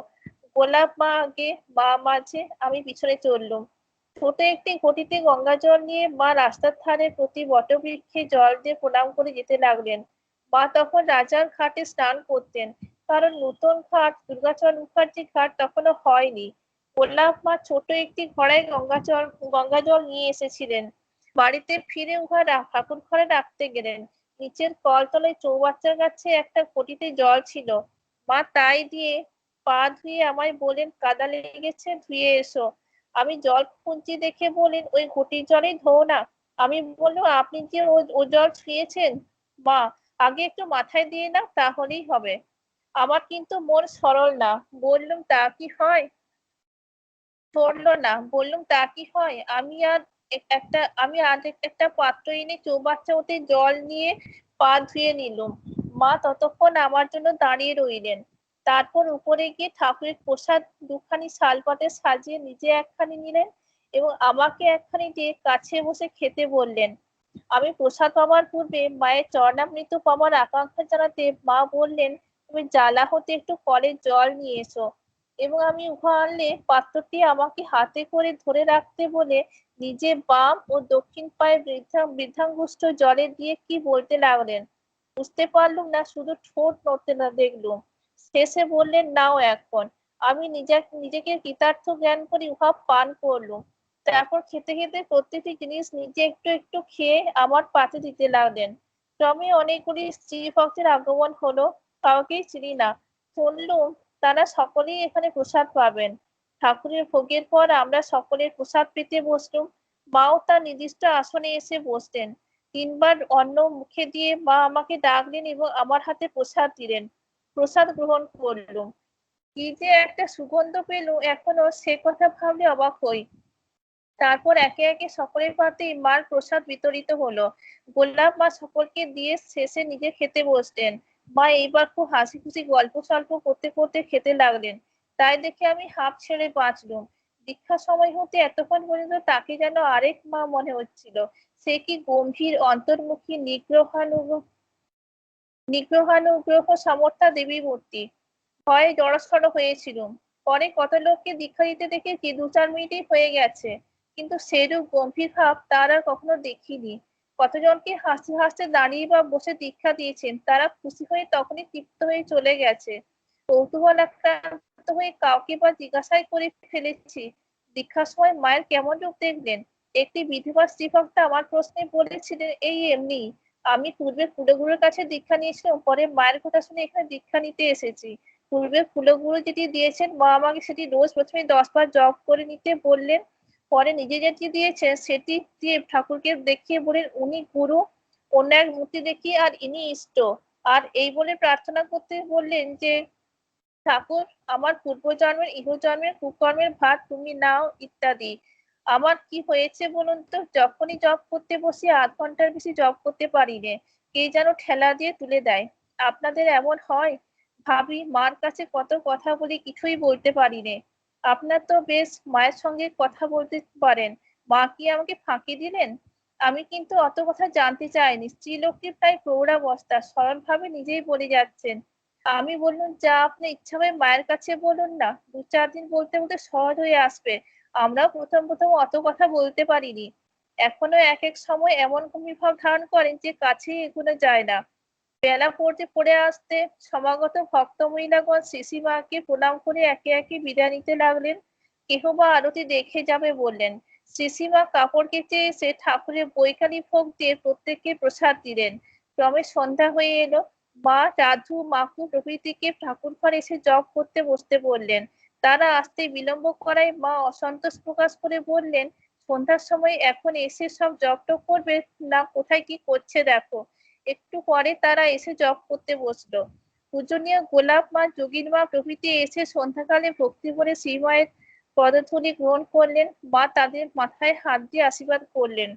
গোলাপ মা আগে, মা মাঝে, আমি পিছনে চললুম। ছোট একটি ঘটিতে গঙ্গা জল নিয়ে মা রাস্তার ধারে প্রতি বটবৃক্ষে জল দিয়ে প্রণাম করে যেতে লাগলেন। মা তখন রাজার ঘাটে স্নান করতেন, কারণ নতুন ঘাট দুর্গাচরণ মুখার্জি ঘাট তখনো হয়নি। গোলাপ মা ছোট একটি ঘড়ায় গঙ্গা জল নিয়ে এসেছিলেন। বাড়িতে ফিরে উহা ঠাকুর ঘরে রাখতে গেলেন। নিচের কলতলায় চৌবাচ্চার কাছে একটা ঘটিতে জল ছিল। মা তাই দিয়ে পা ধুয়ে আমায় বলেন, কাদা লেগেছে, ধুয়ে এসো। আমি জল খুঁজছি দেখে বলেন, ওই ঘটির জলেই ধোও না। আমি বললাম, আপনি যে ও জল ছুঁয়েছেন মা, আগে একটু মাথায় দিয়ে না, তাহলেই হবে। আমার কিন্তু মন সরল না। বললুম, তা কি হয়? ধরলো না। বললুম, তা কি হয়? আমি আজ একটা পাত্র এনে চৌবাচ্চা হতে জল নিয়ে পা ধুয়ে নিলুম। মা ততক্ষণ আমার জন্য দাঁড়িয়ে রইলেন। তারপর উপরে গিয়ে ঠাকুরের প্রসাদ দুখানি শালপাতে সাজিয়ে নিজে একখানি নিলেন এবং আমাকে একখানি দিয়ে কাছে বসে খেতে বললেন। আমি প্রসাদ পাবার পূর্বে মায়ের চরণামৃত পাবার আকাঙ্ক্ষা জানাতে মা বললেন, তুমি জালা হতে একটু কলের জল নিয়ে এসো। এবং আমি উহা আনলে পাত্রটি আমাকে হাতে করে ধরে রাখতে বলে নিজে বাম ও দক্ষিণ পায়ে বৃদ্ধাঙ্গুষ্ঠ জলে দিয়ে কি বলতে লাগলেন। বুঝতে পারলুম না, শুধু ঠোঁট নড়তে না দেখলুম। শেষে বললেন, নাও এখন। আমি নিজেকে কৃতার্থ জ্ঞান করে উহা পান করলুম। তারপর খেতে খেতে প্রত্যেকটি জিনিস নিজে একটু একটু খেয়ে আমার পাতে দিতে লাগলেন। ক্রমে অনেকগুলি স্ত্রী ভক্তের আগমন হলো। কাউকেই চিনি না। শুনলুম তারা সকলেই এখানে প্রসাদ পাবেন। ঠাকুরের ভোগের পর আমরা সকলের প্রসাদ পেতে বসলুম। মাও তার নির্দিষ্ট আসনে এসে বসলেন। তিনবার অন্ন মুখে দিয়ে মা আমাকে ডাকলেন এবং আমার হাতে প্রসাদ দিলেন। প্রসাদ গ্রহণ করলুম। কি যে একটা সুগন্ধ পেলুম, এখনো সে কথা ভাবলে অবাক হই। তারপর একে একে সকলের পাতেই মার প্রসাদ বিতরিত হলো। গোলাপ মা সকলকে দিয়ে শেষে নিজে খেতে বসলেন। মা এইবার খুব হাসি খুশি গল্প সল্প করতে করতে খেতে লাগলেন। তাই দেখে আমি হাঁপ ছেড়ে বাঁচলুম। দীক্ষার সময় হতে এতক্ষণ পর্যন্ত তাকে যেন আরেক মা মনে হচ্ছিল। সে কি গম্ভীর, অন্তর্মুখী, নিগ্রহানুগ্রহ সামর্থ্যা দেবী মূর্তি। ভয়ে জড়সড় হয়েছিলুম। পরে কত লোককে দীক্ষা দিতে দেখেছি, 2-4 মিনিটেই হয়ে গেছে, কিন্তু সেরূপ গম্ভীর ভাব তার আর কখনো দেখিনি। কতজনকে হাসতে হাসতে দাঁড়িয়ে বা বসে দীক্ষা দিয়েছেন, তারা খুশি হয়ে তখনই তৃপ্ত হয়ে চলে গেছে। কৌতূহল আক্রান্ত হয়ে কাউকে বা জিজ্ঞাসাই করে ফেলেছি, দীক্ষার সময় মায়ের কেমন রূপ দেখলেন। একটি বিধবা স্ত্রীভক্তা আমার প্রশ্নে বলেছিলেন, এই এমনি, আমি পূর্বে কুলগুরুর কাছে দীক্ষা নিয়েছিলাম, পরে মায়ের কথা শুনে এখানে দীক্ষা নিতে এসেছি। পূর্বে কুলগুরু যেটি দিয়েছেন, মা আমাকে সেটি রোজ প্রথমে 10 বার জপ করে নিতে বললেন। পরে নিজে যেটি দিয়েছেন সেটি দিয়ে ঠাকুরকে দেখিয়ে বলেন, উনি গুরু, অন্য এক মূর্তি দেখিয়ে আর ইনি ইষ্ট। আর এই বলে প্রার্থনা করতে বললেন যে, ঠাকুর, আমার পূর্বজন্মের ইহজন্মের কুকর্মের ভার তুমি নাও, ইত্যাদি। আমার কি হয়েছে বলুন তো, যখনই জব করতে বসি 8 ঘন্টার বেশি জব করতে পারি নে। কে যেন ঠেলা দিয়ে তুলে দেয়। আপনাদের এমন হয়? ভাবি মার কাছে কত কথা বলি, কিছুই বলতে পারি নে। আপনার তো বেশ মায়ের সঙ্গে কথা বলতে পারেন। মা কি আমাকে ফাঁকি দিলেন? আমি কিন্তু অত কথা জানতে চাইনি। স্ত্রীলোকটি প্রায় প্রৌঢ়াবস্থা, সরল ভাবে নিজেই বলে যাচ্ছেন, আমি বললাম, যা আপনি ইচ্ছা হয় মায়ের কাছে বলুন না, 2-4 দিন বলতে বলতে সহজ হয়ে আসবে। আমরাও প্রথম প্রথম অত কথা বলতে পারিনি। এখনো এক এক সময় এমন গম্ভীর ভাব ধারণ করেন যে কাছেই এগোনো যায় না। বেলা পড়ে আসতে সমাগত ভক্ত মহিলাগণ শ্রীশ্রীমাকে প্রণাম করে একে একে বিদায় নিতে লাগলেন। কেহ বা আরতি দেখে যাবে বললেন। শ্রীশ্রীমা কাপড় কেচে এসে ঠাকুরের বৈকালী ভোগ দিয়ে প্রত্যেককে প্রসাদ দিলেন। ক্রমে সন্ধ্যা হয়ে এলো। মা, রাধু, মাকু প্রভৃতিকে ঠাকুর ঘরে এসে জপ করতে বসতে বললেন। তারা আসতে বিলম্ব করায় মা অসন্তোষ প্রকাশ করে বললেন, সন্ধ্যার সময় এখন এসে সব জপ টপ করবে না, কোথায় কি করছে দেখো। একটু পরে তারা এসে জপ করতে বসলো। পূজনীয় গোলাপ মা, যোগীর মা প্রভৃতি এসে সন্ধ্যাকালে ভক্তি ভরে শ্রীমায়ের পদধূলি গ্রহণ করলেন। মা তাদের মাথায় হাত দিয়ে আশীর্বাদ করলেন।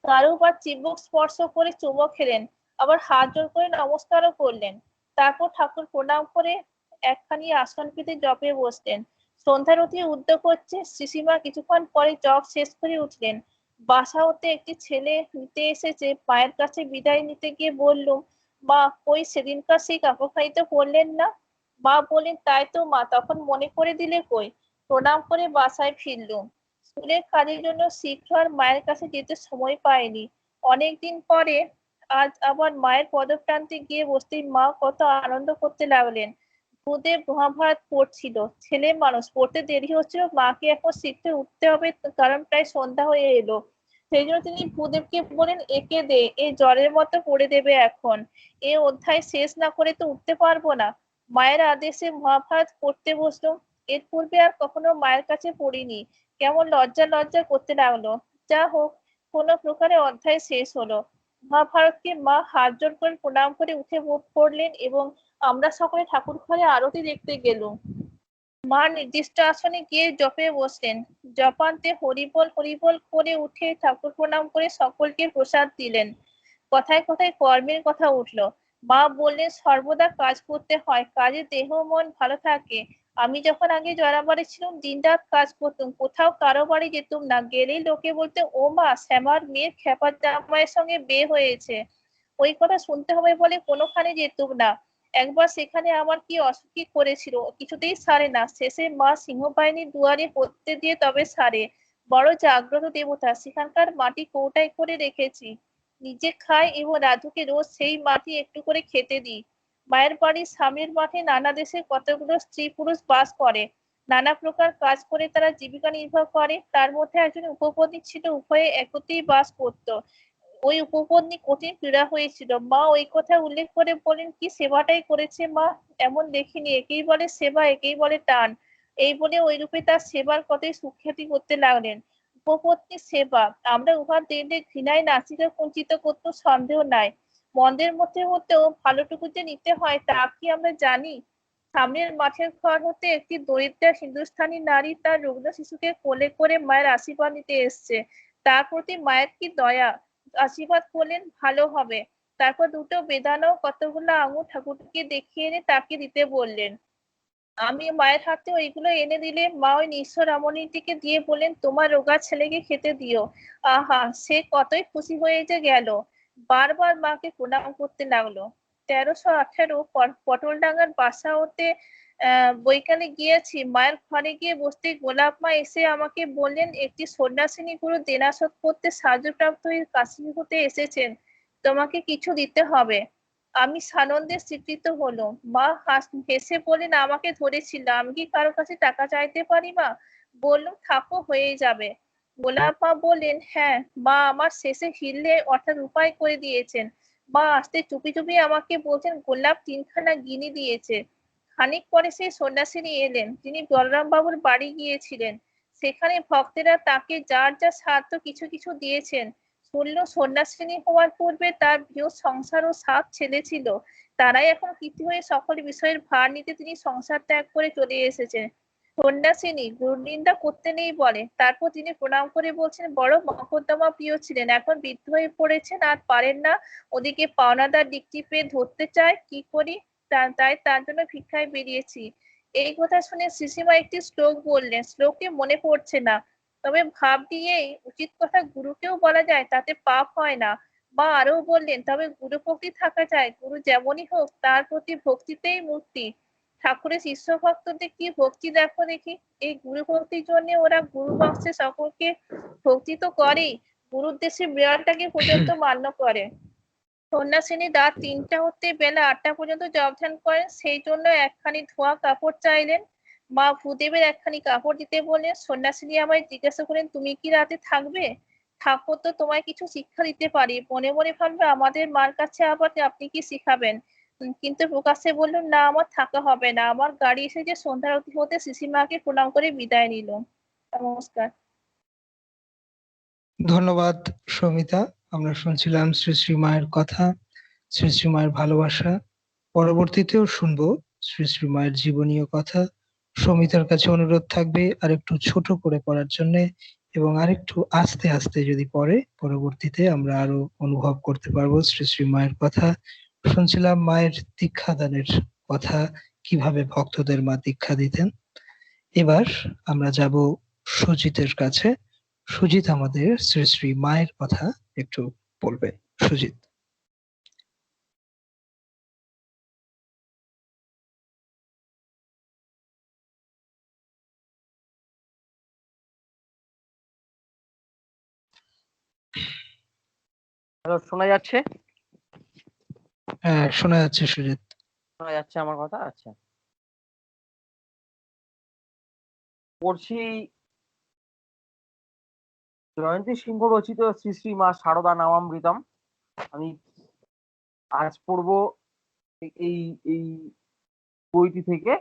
কারো বা চিবুক স্পর্শ করে চুমো খেলেন, আবার হাত জোড় করে নমস্কারও করলেন। তারপর ঠাকুর প্রণাম করে একখানি আসন পেতে জপে বসলেন। সন্ধ্যারতি উদ্যোগ হচ্ছে। শ্রীসীমা কিছুক্ষণ পরে জপ শেষ করে উঠলেন। বাসা হতে একটি ছেলে নিতে এসেছে। মায়ের কাছে বিদায় নিতে গিয়ে বললুম, মা, কই সেদিনকার সেই কাকোখানি তো করলেন না? মা বললেন, তাই তো মা, তখন মনে করে দিলে কই। প্রণাম করে বাসায় ফিরলুম। স্কুলের কাজের জন্য শীঘ্র আর মায়ের কাছে যেতে সময় পাইনি। অনেকদিন পরে আজ আবার মায়ের পদপ্রান্তে গিয়ে বসতেই মা কত আনন্দ করতে লাগলেন। ভূদেব মহাভারত পড়ছিল। ছেলে মানুষ, পড়তে দেরি হচ্ছিল, মাকে এখন শীঘ্র উঠতে হবে, কারণ প্রায় সন্ধ্যা হয়ে এলো। সেই জন্য তিনি ভূদেবকে বলেন, একে দে, এ জ্বরের মতো পড়ে দেবে এখন। এ অধ্যায় শেষ না করে তো উঠতে পারবো না। মায়ের আদেশে মহাভারত পড়তে বসলো। এর পূর্বে আর কখনো মায়ের কাছে পড়িনি। কেমন লজ্জা লজ্জা করতে লাগলো। যা হোক, কোনো প্রকারে অধ্যায় শেষ হলো। মহাভারতকে মা হাত জোড় করে প্রণাম করে উঠে পড়লেন এবং আমরা সকলে ঠাকুর ঘরে আরতি দেখতে গেলুম। মা নির্দিষ্ট আসনে গিয়ে জপে বসলেন। জপান্তে হরিবল হরিবল করে উঠে ঠাকুর প্রণাম করে সকলকে প্রসাদ দিলেন। কথায় কথায় কর্মের কথা উঠলো। মা বললেন, সর্বদা কাজ করতে হয়, কাজে দেহ মন ভালো থাকে। আমি যখন আগে জরাবাড়ি ছিলাম দিনরাত কাজ করতুম, কোথাও কারো বাড়ি যেতুম না। গেলেই লোকে বলতে, ও মা, শ্যামার মেয়ের খেপার জামাইয়ের সঙ্গে বিয়ে হয়েছে। ওই কথা শুনতে হবে বলে কোনোখানে যেতুম না। একবার সেখানে আমার কি অসুখী করেছিল, কিছুতেই সারে না। শেষে মা সিংহবাহিনীর দুয়ারে পড়তে দিয়ে তবে সারে। বড় জাগ্রত দেবতা, সেখানকার মাটি কৌটায় করে রেখেছি। নিজে খাই এবং রাধুকে রোজ সেই মাটি একটু করে খেতে দিই। মায়ের বাড়ির সামনের মাঠে নানা দেশের কতগুলো স্ত্রী পুরুষ বাস করে। নানা প্রকার কাজ করে তারা জীবিকা নির্বাহ করে। তার মধ্যে একজন উপপত্নী ছিল, উভয়ে একত্রেই বাস করত। ওই উপপত্নী কঠিন পীড়া হয়েছিল। মা ওই কথা উল্লেখ করে বলেন, কি সেবাটাই করেছে মা, এমন দেখিনি। একেই বলে সেবা, একেই বলে টান। এই বলে ওই রূপে তার সেবার কথাই সুখ্যাতি করতে লাগলেন। উপপত্নীর সেবা আমরা উহার দেখলে ঘৃণায় নাসিকা কুঞ্চিত করত, সন্দেহ নাই। মন্দের মধ্যে মধ্যেও ভালোটুকু যে নিতে হয় তা কি আমরা জানি? সামনের মাঠের ঘর হতে একটি দরিদ্রা হিন্দুস্থানী নারী তার রুগ্ন শিশুকে কোলে করে মায়ের আশীর্বাদ নিতে এসছে। তার প্রতি মায়ের কি দয়া! আশীর্বাদ করলেন, ভালো হবে। তারপর দুটো বেদানা ও কতগুলো আঙুর ঠাকুরকে দেখিয়ে এনে তাকে দিতে বললেন। আমি মায়ের হাতে ওইগুলো এনে দিলে মা ওই নিঃস্ব রমণীটিকে দিয়ে বললেন, তোমার রোগা ছেলেকে খেতে দিও। আহা, সে কতই খুশি হয়ে যে গেল। বারবার মাকে প্রণাম করতে লাগলো। 1318 পটলডাঙ্গার বাসা হতে বৈকালে গিয়েছি। মায়ের ঘরে গিয়ে বসতে গোলাপ মা এসে আমাকে বললেন, একটি সন্ন্যাসিনী গুরু দেনা শোধ করতে সাহায্যপ্রাপ্ত হয়ে কাশী হতে এসেছেন, তোমাকে কিছু দিতে হবে। আমি সানন্দে স্বীকৃত হলো। মা হেসে বললেন, আমাকে ধরেছিল, আমি কি কারো কাছে টাকা চাইতে পারি মা? বললুম, থাকো, হয়ে যাবে। গোলাপ মা বললেন, হ্যাঁ। মা আমার শেষে হিললে অর্থাৎ উপায় করে দিয়েছেন। মা আসতে চুপি চুপি আমাকে বলছেন, গোলাপ 3খানা গিনি দিয়েছে। খানিক পরে সেই সন্ন্যাসিনী এলেন। তিনি বলরাম বাবুর বাড়ি গিয়েছিলেন। সেখানে ভক্তেরা তাকে যার যা সাধ্য কিছু কিছু দিয়েছেন। শুনল সন্ন্যাসিনী হওয়ার পূর্বে তার বৃহৎ সংসার ও 7 ছেলে ছিল। তারাই এখন কৃতি হয়ে সকল বিষয়ের ভার নিতে তিনি সংসার ত্যাগ করে চলে এসেছেন। সন্ন্যাসিনী গুরুনিন্দা করতে নেই বলে। তারপর তিনি প্রণাম করে বলছেন, বড় মকদ্দমা প্রিয় ছিলেন, এখন বৃদ্ধ হয়ে পড়েছেন, আর পারেন না। ওদিকে পাওনাদার ডিগটি পেয়ে ধরতে চায়, কি করি? তাই তার জন্য ভিক্ষায় বেরিয়েছি। এই কথা শুনে শ্রীসীমা একটি শ্লোক বললেন। শ্লোকটি মনে পড়ছে না, তবে ভাব দিয়েই উচিত কথা গুরুকেও বলা যায়, তাতে পাপ হয় না। মা আরো বললেন, তবে গুরু ভক্তি থাকা যায়, গুরু যেমনই হোক তার প্রতি ভক্তিতেই মুক্তি। ঠাকুরের শিষ্য ভক্তদের কি ভক্তি দেখো দেখি। এই গুরু ভক্তির জন্য ওরা গুরু বংশে সকলকে ভক্তি তো করেই, গুরুর দেশে বিড়ালটাকে পর্যন্ত মান্য করে। সন্ন্যাসিনী রাত ৩টা হতে বেলা ৮টা পর্যন্ত জপ ধ্যান করেন, সেই জন্য একখানি ধোয়া কাপড় চাইলেন। মা ভূদেবের একখানি কাপড় দিতে বললেন। সন্ন্যাসিনী আমায় জিজ্ঞাসা করেন, তুমি কি রাতে থাকবে? থাকো তো তোমায় কিছু শিক্ষা দিতে পারি। মনে মনে ভাবলো, আমাদের মার কাছে আবার আপনি কি শিখাবেন? কিন্তু প্রকাশ্যে বললাম, না আমার থাকা হবে না, আমার গাড়ি এসেছে। সন্ধ্যা আরতি হতে শিশিমাকে প্রণাম করে বিদায় নিল। নমস্কার। ধন্যবাদ সমিতা। আমরা শুনছিলাম শ্রী শ্রী মায়ের কথা, শ্রী শ্রী মায়ের ভালোবাসা। পরবর্তীতেও শুনবো শ্রী শ্রী মায়ের জীবনীয় কথা। সমিতার কাছে অনুরোধ থাকবে আরেকটু ছোট করে পড়ার জন্য, এবং আরেকটু আস্তে আস্তে যদি পড়ে, পরবর্তীতে আমরা আরো অনুভব করতে পারবো শ্রী শ্রী মায়ের কথা। শুনছিলাম মায়ের দীক্ষাদানের কথা, কিভাবে ভক্তদের মা দীক্ষা দিতেন। এবার আমরা যাব সুজিতের কাছে। সুজিত আমাদের শ্রী শ্রী মায়ের কথা একটু বলবে। সুজিত। হ্যালো, শোনা যাচ্ছে? হ্যাঁ, শোনা যাচ্ছে সুজিত। শোনা যাচ্ছে আমার কথা? আচ্ছা, পড়ছি জয়ন্তী সিংহ রচিত শ্রী শ্রী মা শারদা নামামৃতম। আমি আজ পড়বো এই এই বইটি থেকে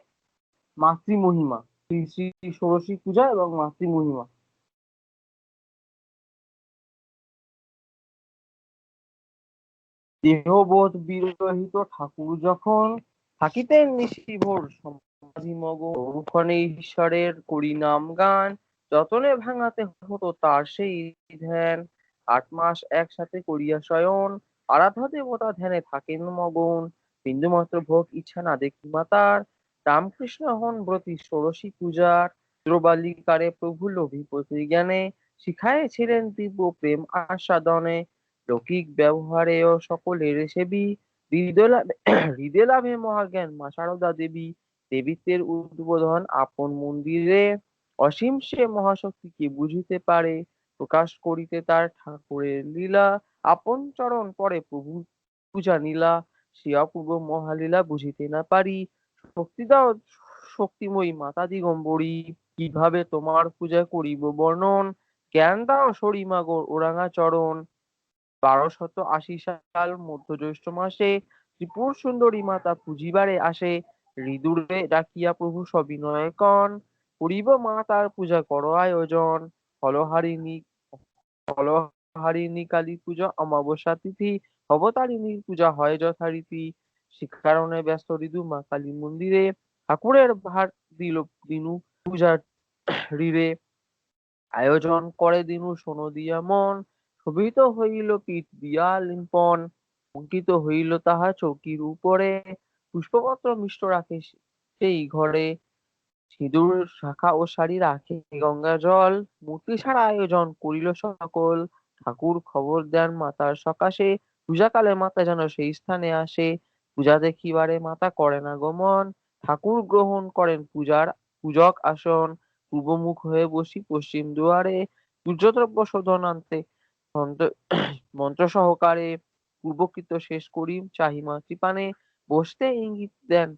মাতৃমহিমা, শ্রী শ্রী ষোড়শী পূজা এবং মাতৃমহিমা। দেহবোধ বিরহিত ঠাকুর যখন থাকিতেন নিশিভোর সমাধিমগ্ন, ঈশ্বরের করি নাম গান, যতনে ভাঙাতে হতো তার সেই ধ্যান। ৮ মাস একসাথে করিয়া শয়ন, আরাধ্য দেবতা ধ্যানে থাকেন মগন। বিন্দুমাত্র ভোগ ইচ্ছা না দেখি মাতার, রামকৃষ্ণ হন ব্রতী ষোড়শী পূজার। দ্রবালিকারে প্রভু লোভীপতি জ্ঞানে, শিখাইছিলেন দিব্য প্রেম আস্বাদনে। লৌকিক ব্যবহারেও সকলের সেবী, হৃদয় লাভে মহাজ্ঞান মা শারদা দেবী। দেবীত্বের উদ্বোধন আপন মন্দিরে, অসীম সে মহাশক্তিকে বুঝিতে পারে। প্রকাশ করিতে তার ঠাকুরের লীলা, আপন চরণ পরে প্রভু পূজা নীলা। সে অপূর্ব মহালীলা বুঝিতে না পারি, শক্তি দাও শক্তিময়ী মাতা দিগম্বরী। কিভাবে তোমার পূজা করিব বর্ণন, জ্ঞান দাও সরিমা গো ওরাঙা চরণ। ১২৮০ সাল মধ্য জ্যৈষ্ঠ মাসে, ত্রিপুর সুন্দরী মাতা পুজিবারে আসে। হৃদুরে ডাকিয়া প্রভু সবিনয়ে কন, করিব মা তার পূজা করো আয়োজন। ফলহারিণী ফলহারিণী কালী পূজা অমাবস্যা তিথি, অবতারিণীর পূজা হয় যথারীতি। শিক্ষারণে ব্যস্ত ঋতু মা কালী মন্দিরে, ঠাকুরের ভার দিল দিনু পূজার ঋরে। আয়োজন করে দিনু শোনো দিয়া মন, শোভিত হইল পীঠ দিয়া লিম্পন। অঙ্কিত হইল তাহা চৌকির উপরে, পুষ্পপত্র মিষ্ট রাখে সেই ঘরে। সিঁদুর শাখা ও শাড়ি রাখে গঙ্গা জল, মূর্তি ছাড়া আয়োজন করিল সকল। ঠাকুর খবর দেন মাতার সকাশে, পূজাকালে মাতা যেন সেই স্থানে আসে। পূজা দেখিবারে মাতা করে না গমন, ঠাকুর গ্রহণ করেন পূজক আসন। পূর্বমুখ হয়ে বসি পশ্চিম দুয়ারে, পূজ্যদ্রব্য শোধনান্তে মন্ত্র সহকারে। পূর্বকৃত শেষ করি চাহি মাতৃপানে, বসতে ইঙ্গিত দেন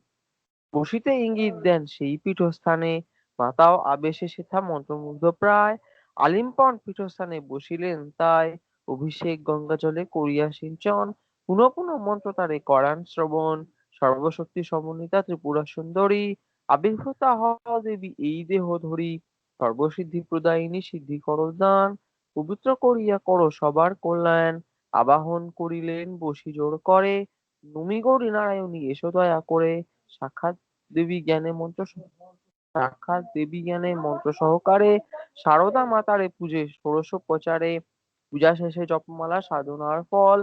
বসিতে ইঙ্গিত দেন সেই পীঠস্থানে। মাতাও আবেশে সেথা মন্ত্রমুগ্ধ প্রায়, আলিম্পন পীঠস্থানে বসিলেন তাই। অভিষেক গঙ্গা জলে করিয়া সিঞ্চন, পুনঃ পুনঃ মন্ত্র তারে করান শ্রবণ। সর্বশক্তি সমন্বিতা ত্রিপুরা সুন্দরী, আবির্ভূতা হও দেবী এই দেহ ধরি। সর্বসিদ্ধি প্রদায়িনী সিদ্ধি করো দান, পবিত্র করিয়া করো সবার কল্যাণ। আবাহন করিলেন বসি জোর করে, নমি গৌরী নারায়ণী এসো দয়া করে। সাক্ষাৎ দেবী জ্ঞানে মন্ত্র সহকারে, সারদা মাতারে পূজে ষোড়শ প্রচারে। পূজা শেষে জপমালা সাধনার ফল,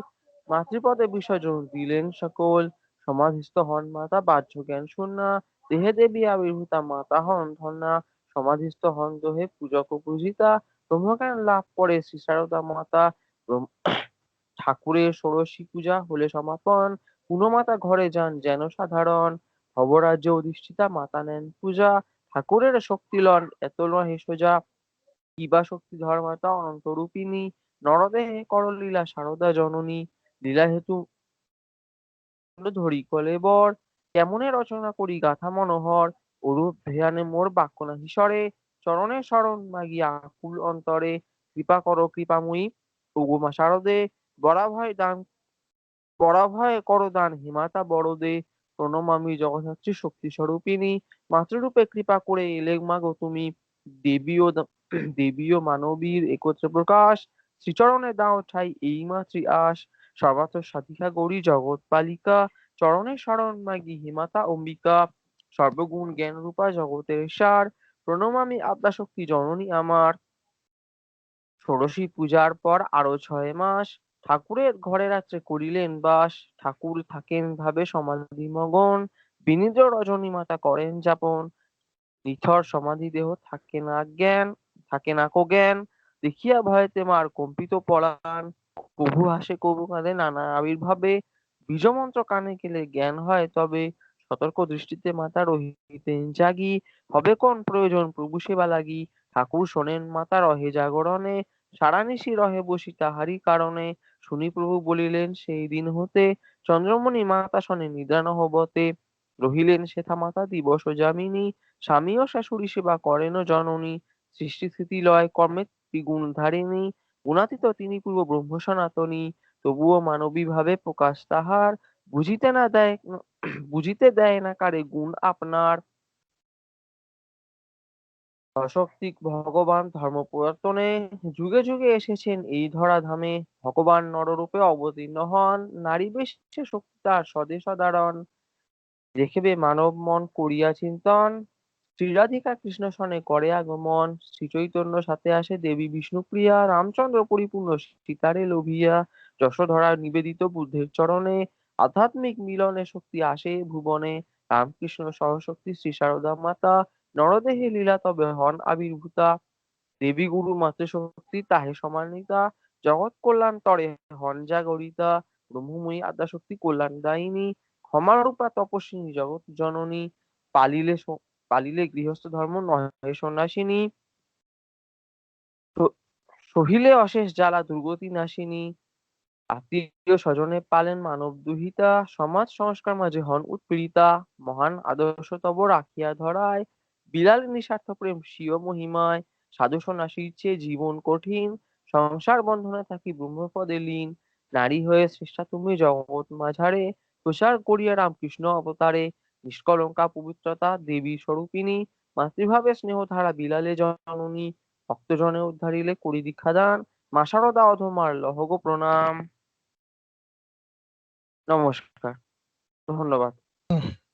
মাতৃপদে বিসর্জন দিলেন সকল। সমাধিস্থ হন মাতা বাহ্য জ্ঞান শূন্যা, দেহে দেবী আবির্ভূতা মাতা হন ধন্যা। সমাধিস্থ হন দোহে পূজক ও পূজিতা, ব্রহ্মজ্ঞান লাভ করে শ্রী সারদা মাতা। ঠাকুরের ষোড়শী পূজা হলে সমাপন। পুনমাতা ঘরে যান যেন সাধারণ, ভবরাজ্য অধিষ্ঠিতা মাতা নেন পূজা। ঠাকুরের শক্তি লন এত নহে সোজা, কিবা শক্তি ধর্মাতা অনন্তরূপিণী। নরদেহে করলীলা সারদা জননী, লীলা হেতু ধরি কলেবর। কেমনে রচনা করি গাথা মনোহর, অরূপ ধ্যানে মোর বাক্য নাহি সরে। চরণে শরণ মাগি আকুল অন্তরে, কৃপা করো কৃপাময়ী ওগো মা শারদে। বরাভয় দান বরাভয় করো দান হে মাতা বড়দে। প্রণমামি জগদ্ধাত্রী শক্তি স্বরূপিণী, মাতৃরূপে কৃপা করে এলে মাগো তুমি। দেবী ও দেবী ও মানবীর একত্র প্রকাশ, শ্রীচরণে দাও ঠাই এই মাতৃ আস। সর্বাত্র সাধিকা গৌরী জগৎ পালিকা, চরণে শরণ মাগি হে মাতা অম্বিকা। সর্বগুণ জ্ঞান রূপা জগতের সার, প্রণমামি আদ্যাশক্তি জননী আমার। ষোড়শী পূজার পর আরো ৬ মাস, ঠাকুরের ঘরে রাত্রে করিলেন বাস। ঠাকুর থাকেন ভাবে সমাধিমগন, বিনিদ্র রজনী মাতা করেন যাপন। নিথর সমাধি দেহ থাকে না কো জ্ঞান, দেখিয়া ভয়েতে মার কম্পিত পরাণ। কভু হাসে কভু কাঁদে নানা আবির্ভাবে, বীজমন্ত্র কানে গেলে জ্ঞান হয় তবে। সতর্ক দৃষ্টিতে মাতা রহিতেন জাগি, হবে কোন প্রয়োজন প্রভু সেবা লাগি। ঠাকুর শোনেন মাতা রহে জাগরণে, সারানিশি রহে বসি তাহারই কারণে। শুনি প্রভু বলিলেন সেই দিন হতে, চন্দ্রমণি মাতা শোনে নিদ্রা নহবতে। রহিলেন সেথা মাতা দিবস যামিনী, স্বামী ও শাশুড়ি সেবা করেন জননী। সৃষ্টি স্থিতি লয় কর্মে ত্রিগুণ ধারিণী, গুণাতীত তিনি পূর্ব ব্রহ্ম সনাতনী। তবুও মানবী ভাবে প্রকাশ তাহার, বুঝিতে দেয় না কারে গুণ আপনার। অশক্তি ভগবান ধর্ম প্রবর্তনে, যুগে যুগে এসেছেন এই ধরাধামে। ভগবান নররূপে অবতীর্ণ হন, নারী বেশে শক্তি তার স্বদেশ ধারণ। দেখিবে মানব মন করিয়া চিন্তন, শ্রীরাধিকা কৃষ্ণ সনে করে আগমন। শ্রীচৈতন্য সাথে আসে দেবী বিষ্ণুপ্রিয়া, রামচন্দ্র পরিপূর্ণ সীতারে লোভিয়া। যশোধরা নিবেদিত বুদ্ধের চরণে, আধ্যাত্মিক মিলনে শক্তি আসে ভুবনে। রামকৃষ্ণ সহশক্তি শ্রী শারদা মাতা, নরদেহে লীলা তবে হন আবির্ভূতা। দেবী গুরু মাতৃশক্তি তাহে সমানিতা, জগৎ কল্যাণ তরে হন জাগরিতা। ব্রহ্মময়ী আদ্যাশক্তি কল্যাণ দায়িনী, ক্ষমারূপা তপস্বিনী জগৎ জননী। পালিলে গৃহস্থ ধর্ম নহে সন্ন্যাসিনী, সহিলে অশেষ জ্বালা দুর্গতি নাশিনী। আত্মীয় স্বজনে পালেন মানব দুহিতা, সমাজ সংস্কার মাঝে হন উৎপীড়িতা। মহান আদর্শ তব রাখিয়া ধরায়, বিলাল নিঃস্বার্থ প্রেম স্বীয় মহিমায়। সাধু সন্ন্যাসীর চেয়ে জীবন কঠিন, সংসার বন্ধনে থাকি ব্রহ্মপদে লীন। নারী হয়ে শ্রেষ্ঠা তুমি জগৎ মাঝারে, প্রচার করিয়া রামকৃষ্ণ অবতারে। নিষ্কলঙ্কা পবিত্রতা দেবী স্বরূপিণী, মাতৃভাবে স্নেহ ধারা বিলালে জননী। ভক্তজনে উদ্ধারিলে করি দীক্ষাদান, মা শারদা অধমার লহগ প্রণাম। নমস্কার, ধন্যবাদ।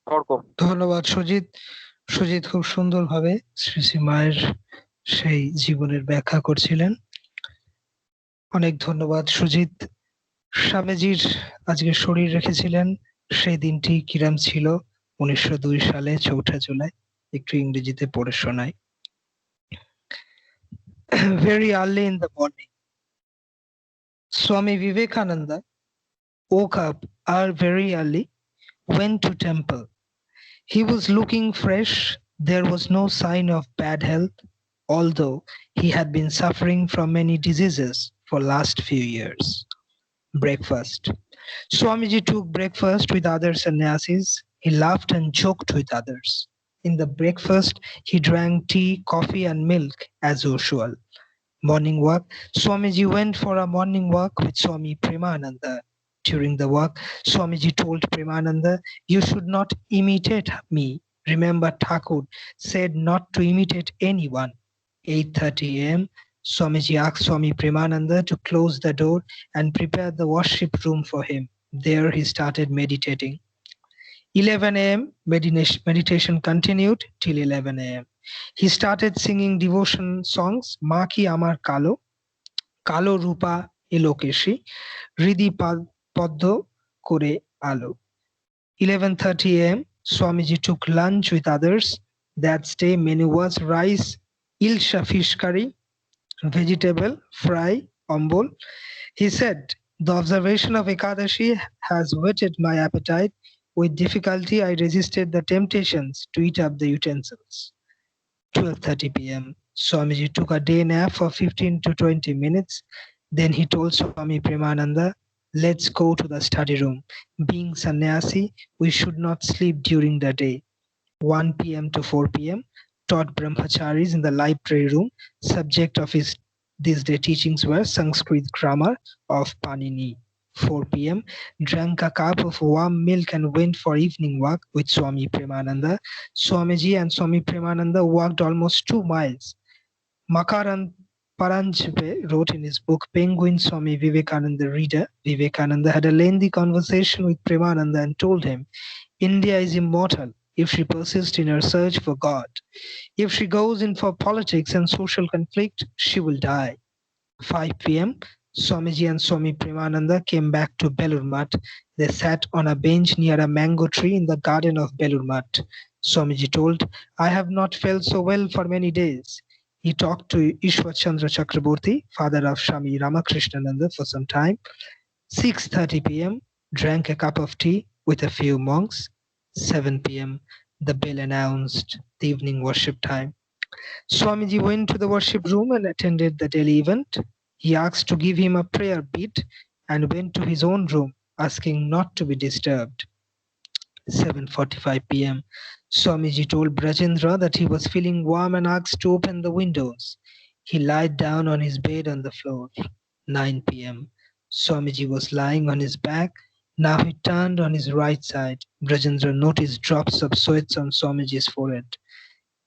তর্ক। ধন্যবাদ সুজিত। সুজিত খুব সুন্দরভাবে শ্রী শ্রী মায়ের সেই জীবনের ব্যাখ্যা করছিলেন। অনেক ধন্যবাদ সুজিত। স্বামীজির আজকে শরীর রেখেছিলেন, সেই দিনটি কিরাম ছিল 1902 সালে 4 জুলাই। একটু ইংরেজিতে পড়ে শোনাই। Very early in the morning, Swami Vivekananda woke up very early, went to temple. He was looking fresh. There was no sign of bad health, although he had been suffering from many diseases for last few years. Breakfast. Swamiji took breakfast with other sannyasis. He laughed and joked with others. In the breakfast, he drank tea, coffee, and milk as usual. Morning walk. Swamiji went for a morning walk with Swami Premananda. During the walk, Swamiji told Premananda, "You should not imitate me. Remember, Thakur said not to imitate anyone." 8:30 a.m., Swamiji asked Swami Premananda to close the door and prepare the worship room for him. There he started meditating. 11 a.m., meditation continued till 11 a.m. He started singing devotion songs, "Ma ki amar kalo, kalo rupa elokeshi, ridhi paddo kore alo." 11:30 a.m., Swamiji took lunch with others. That day menu was rice, ilsha fish curry, vegetable fry, ombol. He said The observation of Ekadashi has whetted my appetite. With difficulty, I resisted the temptations to eat up the utensils. 12:30 p.m. Swamiji took a day nap for 15 to 20 minutes. Then he told Swami Premananda, "Let's go to the study room. Being sannyasi, we should not sleep during the day." 1 p.m. to 4 p.m. taught brahmacharis in the library room. Subject of his these day teachings were Sanskrit grammar of Panini. 4 p.m. drank a cup of warm milk and went for evening walk with Swami Premananda. Swamiji and Swami Premananda walked almost 2 miles. Makaran Paranjpe wrote in his book Penguin Swami Vivekananda Reader. Vivekananda had a lengthy conversation with Premananda and told him, India is immortal if she persists in her search for God. If she goes in for politics and social conflict, she will die. 5 p.m. Swamiji and Swami Premananda came back to Belur Math. They sat on a bench near a mango tree in the garden of Belur Math. Swamiji told, I have not felt so well for many days. He talked to Ishwar Chandra Chakraborty, father of Swami Ramakrishnananda, for some time. 6:30 p.m. drank a cup of tea with a few monks. 7 p.m. the bell announced the evening worship time. Swamiji went to the worship room and attended the daily event. He asked to give him a prayer bead and went to his own room, asking not to be disturbed. 7:45 p.m. Swamiji told Brajendra that he was feeling warm and asked to open the windows. He lied down on his bed on the floor. 9 p.m. Swamiji was lying on his back. Now he turned on his right side. Brajendra noticed drops of sweat on Swamiji's forehead.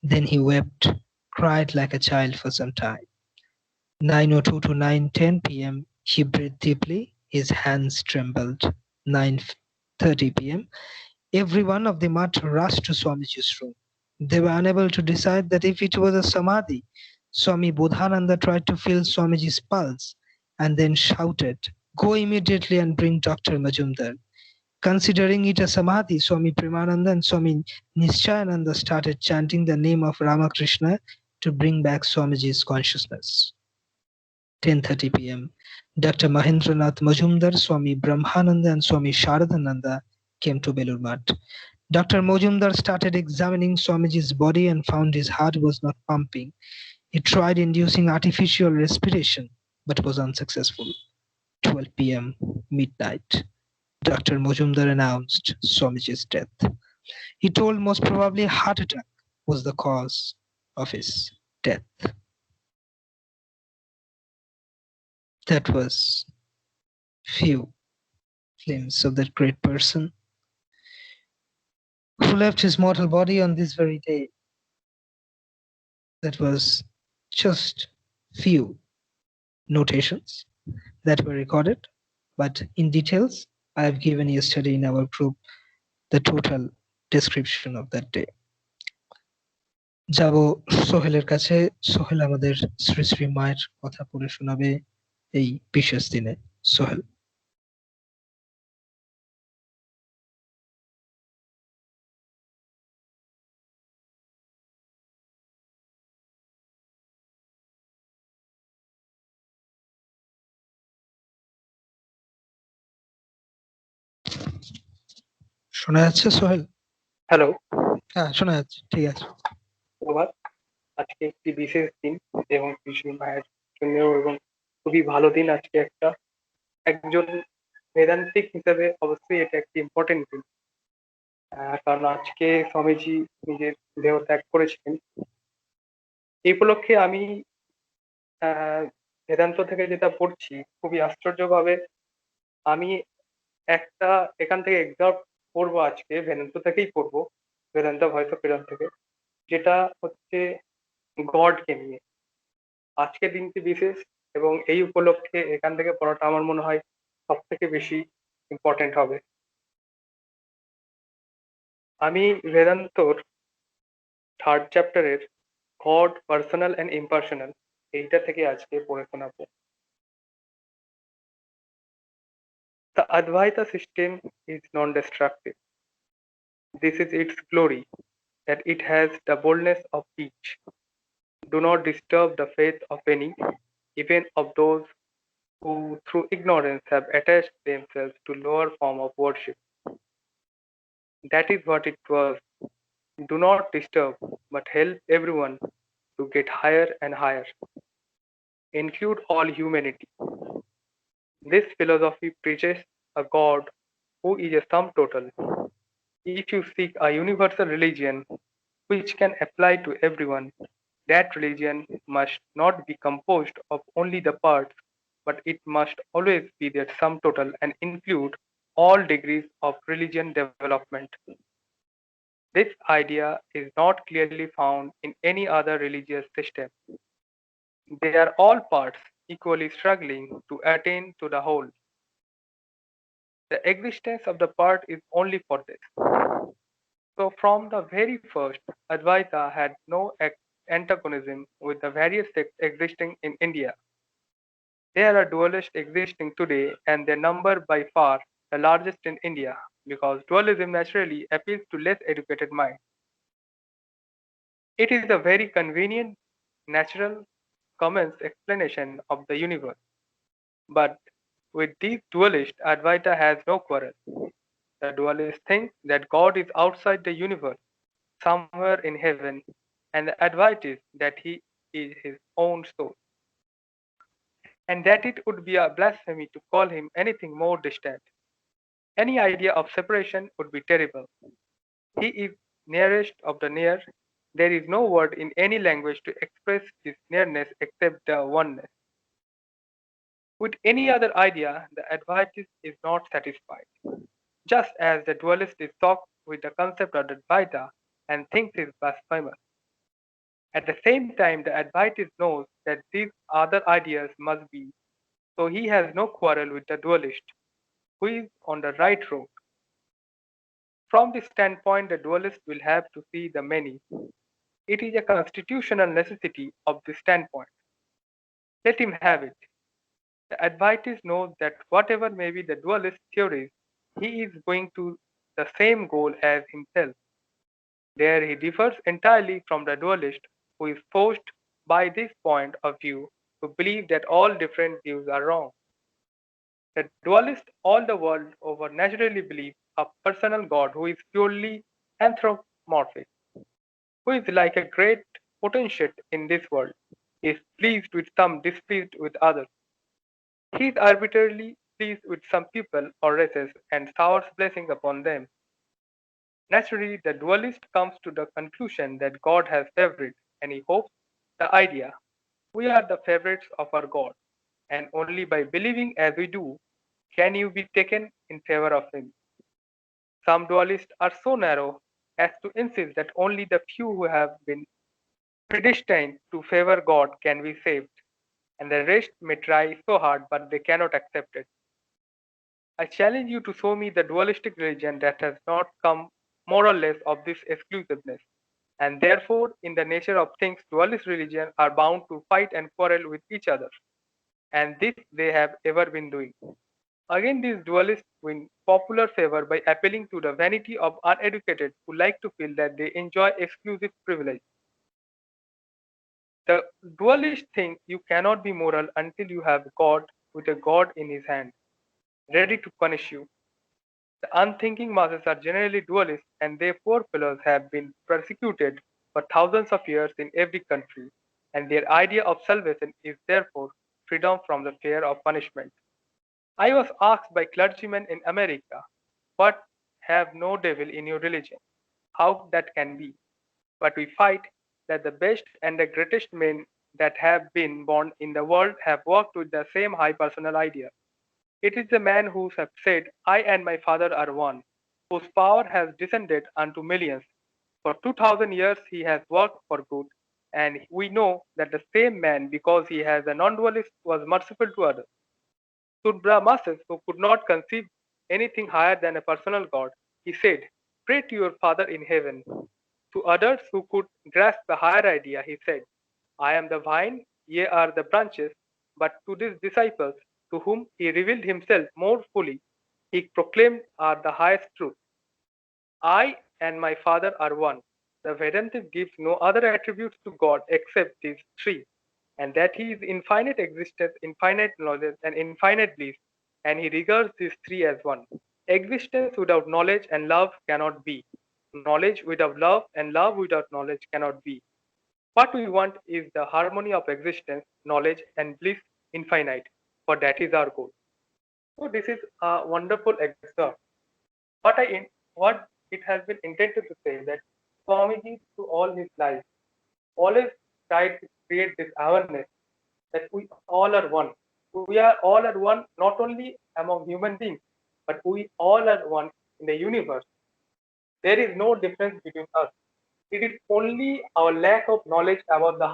Then he wept, cried like a child for some time. 9:02 to 9:10 p.m. He breathed deeply. His hands trembled. 9:30 p.m. Every one of the mat rushed to Swamiji's room. They were unable to decide that if it was a samadhi. Swami Bodhananda tried to feel Swamiji's pulse and then shouted, Go immediately and bring Dr. Majumdar. Considering it a samadhi, Swami Premananda and Swami Nischayananda started chanting the name of Ramakrishna to bring back Swamiji's consciousness. 10:30 p.m. Dr. Mahendranath Majumdar, Swami Brahmananda and Swami Sharadananda came to Belur Math. Dr. Majumdar started examining Swamiji's body and found his heart was not pumping. He tried inducing artificial respiration but was unsuccessful. 12 p.m. midnight. Dr. Majumdar announced Swamiji's death. He told most probably a heart attack was the cause of his death. That was few glimpses of that great person who left his mortal body on this very day. That was just few notations that were recorded, but in details, I have given yesterday in our group the total description of that day. যাব সোহেলের কাছে। সোহেল আমাদের শ্রী শ্রী মায়ের কথা পড়ে শোনাবে এই বিশেষ দিনে। সোহেল। শোনা যাচ্ছে সোহেল? হ্যালো। হ্যাঁ, শোনা যাচ্ছে। ঠিক আছে। প্রভাত। আজকে একটি বিশেষ দিন এবং কৃষ্ণ মায়ের জন্যও এবং খুবই ভালো দিন আজকে একটা। একজন বেদান্তিক হিসেবে অবশ্যই এটা একটি ইম্পর্টেন্ট দিন। কারণ আজকে স্বামীজি নিজের দেহ ত্যাগ করেছিলেন। এই উপলক্ষে আমি বেদান্ত থেকে যেটা পড়ছি খুবই আশ্চর্যভাবে আমি একটা এখান থেকে এক্সাম্পল পড়বো আজকে, বেদান্ত থেকেই পড়বো, বেদান্ত ভয়েস অফ ফ্রিডম থেকে, যেটা হচ্ছে গডকে নিয়ে। আজকের দিনটি বিশেষ এবং এই উপলক্ষে এখান থেকে পড়াটা আমার মনে হয় সব থেকে বেশি ইম্পর্টেন্ট হবে। আমি বেদান্তর থার্ড চ্যাপ্টারের গড পার্সোনাল অ্যান্ড ইম্পার্সোনাল এইটা থেকে আজকে পড়ে শোনাবো। The Advaita system is non-destructive. This is its glory, that it has the boldness of each. Do not disturb the faith of any, even of those who through ignorance have attached themselves to lower form of worship. That is what it was. Do not disturb, but help everyone to get higher and higher. Include all humanity. This philosophy preaches a God who is a sum total. If you seek a universal religion which can apply to everyone, that religion must not be composed of only the parts, but it must always be their sum total and include all degrees of religion development. This idea is not clearly found in any other religious system. They are all parts equally struggling to attain to the whole. The existence of the part is only for this. So from the very first, Advaita had no antagonism with the various sects existing in India. There are dualists existing today and their number by far the largest in India because dualism naturally appeals to less educated minds. It is a very convenient, natural, common explanation of the universe. But with these dualists, Advaita has no quarrel. The dualists think that God is outside the universe, somewhere in heaven, and the Advaita is that he is his own soul, and that it would be a blasphemy to call him anything more distant. Any idea of separation would be terrible. He is nearest of the near. There is no word in any language to express this nearness except the oneness. With any other idea, the Advaitist is not satisfied. Just as the dualist is shocked with the concept of Advaita and thinks it blasphemous. At the same time, the Advaitist knows that these other ideas must be, so he has no quarrel with the dualist, who is on the right road. From this standpoint, the dualist will have to see the many. It is a constitutional necessity of this standpoint. Let him have it. The Advaitist knows that whatever may be the dualist theories, he is going to the same goal as himself. There he differs entirely from the dualist who is forced by this point of view to believe that all different views are wrong. The dualist all the world over naturally believes a personal God who is purely anthropomorphic, who is like a great potentate in this world, is pleased with some, displeased with others. He is arbitrarily pleased with some people or races and showers blessings upon them. Naturally, the dualist comes to the conclusion that God has favorites, and he hopes the idea, we are the favorites of our God, and only by believing as we do can you be taken in favor of him. Some dualists are so narrow as to insist that only the few who have been predestined to favor God can be saved, and the rest may try so hard but they cannot accept it. I challenge you to show me the dualistic religion that has not come more or less of this exclusiveness, and therefore, in the nature of things, dualist religions are bound to fight and quarrel with each other, and this they have ever been doing. Again, these dualists win popular favor by appealing to the vanity of uneducated who like to feel that they enjoy exclusive privilege. The dualist think you cannot be moral until you have God with a God in his hand, ready to punish you. The unthinking masses are generally dualists, and their poor fellows have been persecuted for thousands of years in every country, and their idea of salvation is therefore freedom from the fear of punishment. I was asked by clergymen in America, what have no devil in your religion? How that can be? But we fight that the best and the greatest men that have been born in the world have worked with the same high personal idea. It is the man who has said, I and my Father are one, whose power has descended unto millions. For 2000 years he has worked for good, and we know that the same man, because he has a non-dualist, was merciful to others. To Brahmases, who could not conceive anything higher than a personal God, he said, pray to your Father in heaven. To others who could grasp the higher idea, he said, I am the vine, ye are the branches. But to these disciples, to whom he revealed himself more fully, he proclaimed are the highest truth. I and my Father are one. The Vedanta gives no other attributes to God except these three. and that he is infinite existence, infinite knowledge, and infinite bliss, and he regards these three as one. Existence without knowledge and love cannot be. Knowledge without love and love without knowledge cannot be. What we want is the harmony of existence, knowledge, and bliss infinite, for that is our goal. So this is a wonderful excerpt. What it has been intended to say that Swamiji through all his life always tried to create this awareness that we all are one. We are all are one not only among human beings, but we all are one in the universe. There is no difference between us. It is only our lack of knowledge about the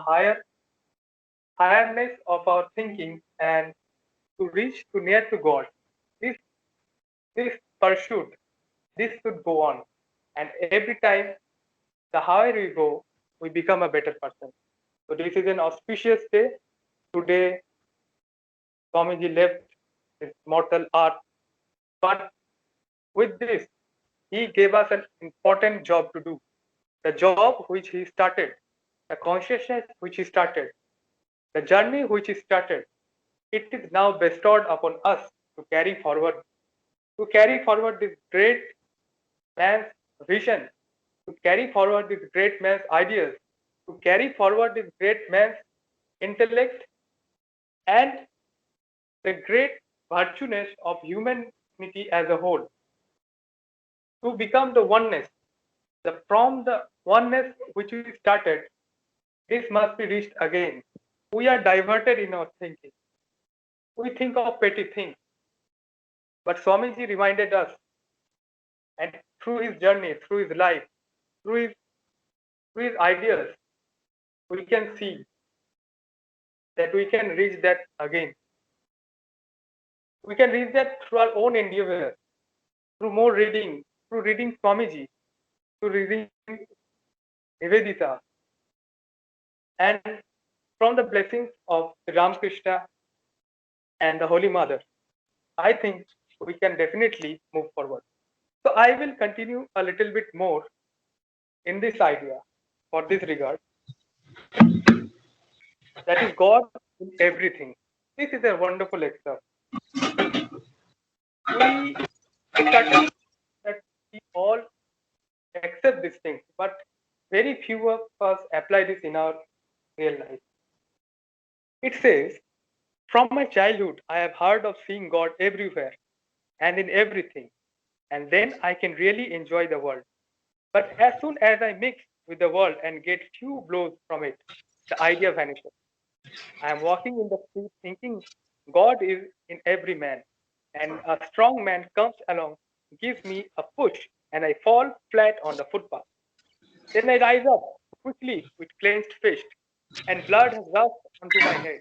higherness of our thinking and to reach to near to God. This this pursuit, this should go on. And every time the higher we go, we become a better person. So this is an auspicious day. Today, Swamiji left his mortal earth, but with this, he gave us an important job to do. The job which he started, the consciousness which he started, the journey which he started, it is now bestowed upon us to carry forward this great man's vision, to carry forward this great man's ideas, to carry forward this great man's intellect and the great virtueness of humanity as a whole, to become the oneness. From the oneness which we started, this must be reached again. We are diverted in our thinking. We think of petty things. But Swamiji reminded us, and through his journey, through his life, through his ideas, we can see that we can reach that again. We can reach that through our own endeavor, through more reading, through reading Swamiji, through reading Nivedita, and from the blessings of Ramakrishna and the Holy Mother. I think we can definitely move forward. So I will continue a little bit more in this idea for this regard. That is God in everything. This is a wonderful excerpt. We certain that we all accept these things, but very few of us apply this in our real life. It says, from my childhood, I have heard of seeing God everywhere and in everything, and then I can really enjoy the world. But as soon as I mix with the world and get few blows from it, the idea vanishes. I am walking in the street thinking God is in every man, and a strong man comes along, gives me a push, and I fall flat on the footpath. Then I rise up quickly with clenched fist, and blood has rushed onto my head,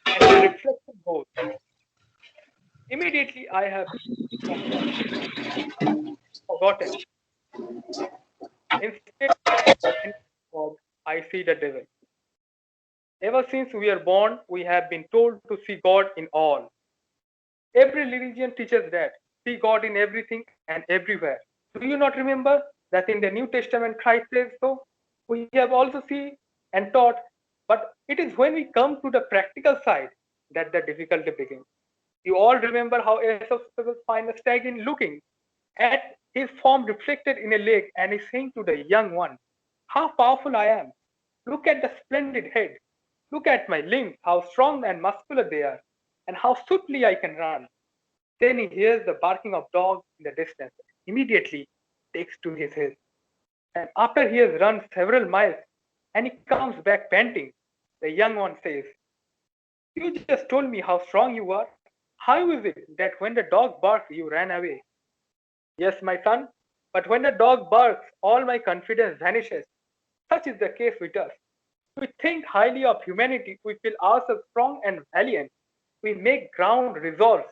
and my reflection goes. Immediately I have forgotten. Instead of God, I see the devil. Ever since we are born, we have been told to see God in all. Every religion teaches that. See God in everything and everywhere. Do you not remember that in the New Testament Christ says so? We have also seen and taught, but it is when we come to the practical side that the difficulty begins. You all remember how Aesop finds a stag in looking at his form reflected in a lake and is saying to the young one, how powerful I am. Look at the splendid head. Look at my limbs, how strong and muscular they are, and how swiftly I can run. Then he hears the barking of dogs in the distance. Immediately takes to his head. And after he has run several miles and he comes back panting, the young one says, you just told me how strong you are. How is it that when the dog barks, you ran away? Yes, my son, but when the dog barks, all my confidence vanishes. Such is the case with us. We think highly of humanity, we feel ourselves strong and valiant. We make ground resolves.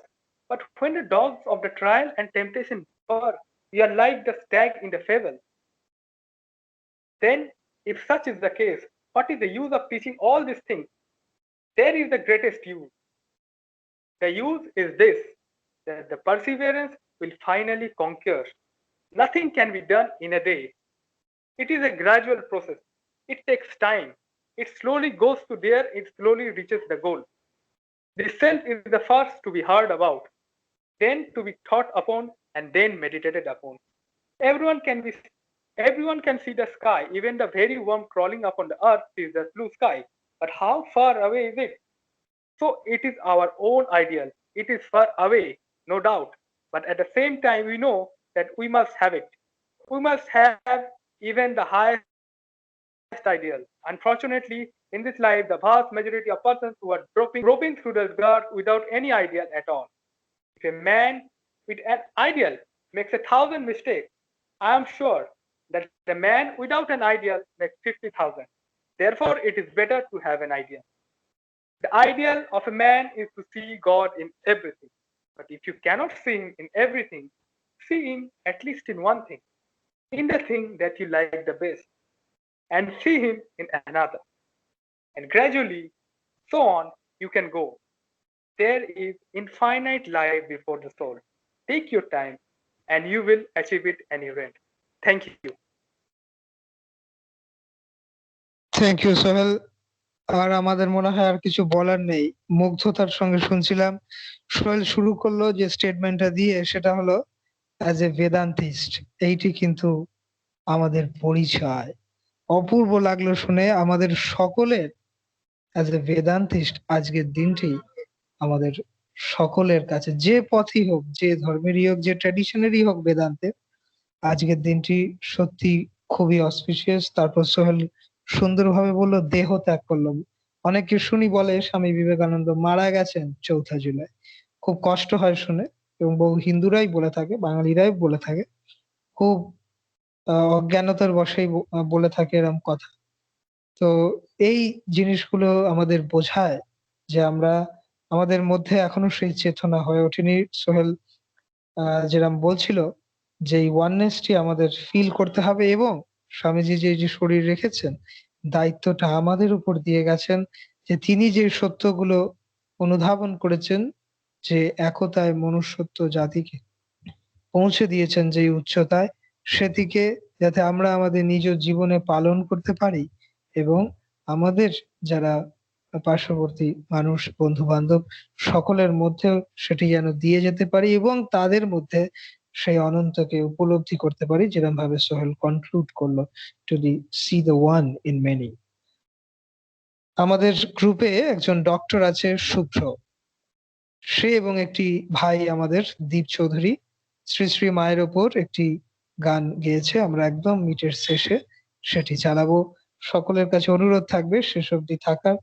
But when the dogs of the trial and temptation bark, we are like the stag in the fable. Then, if such is the case, what is the use of teaching all these things? There is the greatest use. The use is this, that the perseverance will finally conquer. Nothing can be done in a day. It is a gradual process. It takes time. It slowly goes to there, it slowly reaches the goal. The self is the first to be heard about, then to be thought upon, and then meditated upon. Everyone can be everyone can see the sky, even the very worm crawling upon the earth sees the blue sky. But how far away is it? So it is our own ideal. It is far away, no doubt. But at the same time, we know that we must have it. We must have even the highest ideal. Unfortunately, in this life, the vast majority of persons who are groping through the dark without any ideal at all. If a man with an ideal makes 1,000 mistakes, I am sure that the man without an ideal makes 50,000. Therefore, it is better to have an ideal. The ideal of a man is to see God in everything. But if you cannot see Him in everything, see Him at least in one thing, in the thing that you like the best, and see Him in another. And gradually, so on, you can go. There is infinite life before the soul. Take your time, and you will achieve it any rate. Thank you. Thank you Sohel. আর আমাদের মনে হয় আর কিছু বলার নেই। মুগ্ধতার সঙ্গে শুনছিলাম। সোহেল শুরু করলো যে স্টেটমেন্টটা দিয়ে, সেটা হলো অ্যাজ এ বেদান্তিস্ট। এইটি কিন্তু আমাদের পরিচয়। অপূর্ব লাগলো শুনে। আমাদের সকলের অ্যাজ এ বেদান্তিস্ট আজকের দিনটি আমাদের সকলের কাছে, যে পথই হোক, যে ধর্মেরই হোক, যে ট্র্যাডিশনেরই হোক বেদান্তে, আজকের দিনটি সত্যি খুবই অসপিশিয়াস। তারপর সোহেল সুন্দরভাবে বললো দেহ ত্যাগ করলো। অনেকে শুনি বলে স্বামী বিবেকানন্দ মারা গেছেন ৪ঠা জুলাই। খুব কষ্ট হয় শুনে, এবং বহু হিন্দুরাই বলে থাকে, বাঙালিরাই বলে থাকে। খুব অজ্ঞানতার বশেই বলে থাকে এরকম কথা। তো এই জিনিসগুলো আমাদের বোঝায় যে আমরা, আমাদের মধ্যে এখনো সেই চেতনা হয়ে ওঠেনি। সোহেল যেরকম বলছিল যে এই ওয়াননেসটি আমাদের ফিল করতে হবে, এবং স্বামীজি যে শরীর রেখেছেন, দায়িত্বটা আমাদের উপর দিয়ে গেছেন, যে তিনি যে সত্যগুলো অনুধাবন করেছেন, যে একতায় মনুষ্যত্ব জাতিকে পৌঁছে দিয়েছেন যে উচ্চতায়, সেটিকে যাতে আমরা আমাদের নিজ জীবনে পালন করতে পারি, এবং আমাদের যারা পার্শ্ববর্তী মানুষ, বন্ধু বান্ধব, সকলের মধ্যেও সেটি যেন দিয়ে যেতে পারি, এবং তাদের মধ্যে সেই অনন্তকে উপলব্ধি করতে পারি, যেরকম ভাবে সোহেল কনক্লুড করলো, to see the one in many. আমাদের গ্রুপে একজন ডক্টর আছে, শুভ্র। সে এবং একটি ভাই আমাদের দীপ চৌধুরী শ্রী শ্রী মায়ের ওপর একটি গান গেয়েছে। আমরা একদম মিটের শেষে সেটি চালাবো। সকলের কাছে অনুরোধ থাকবে শেষ অবধি থাকার।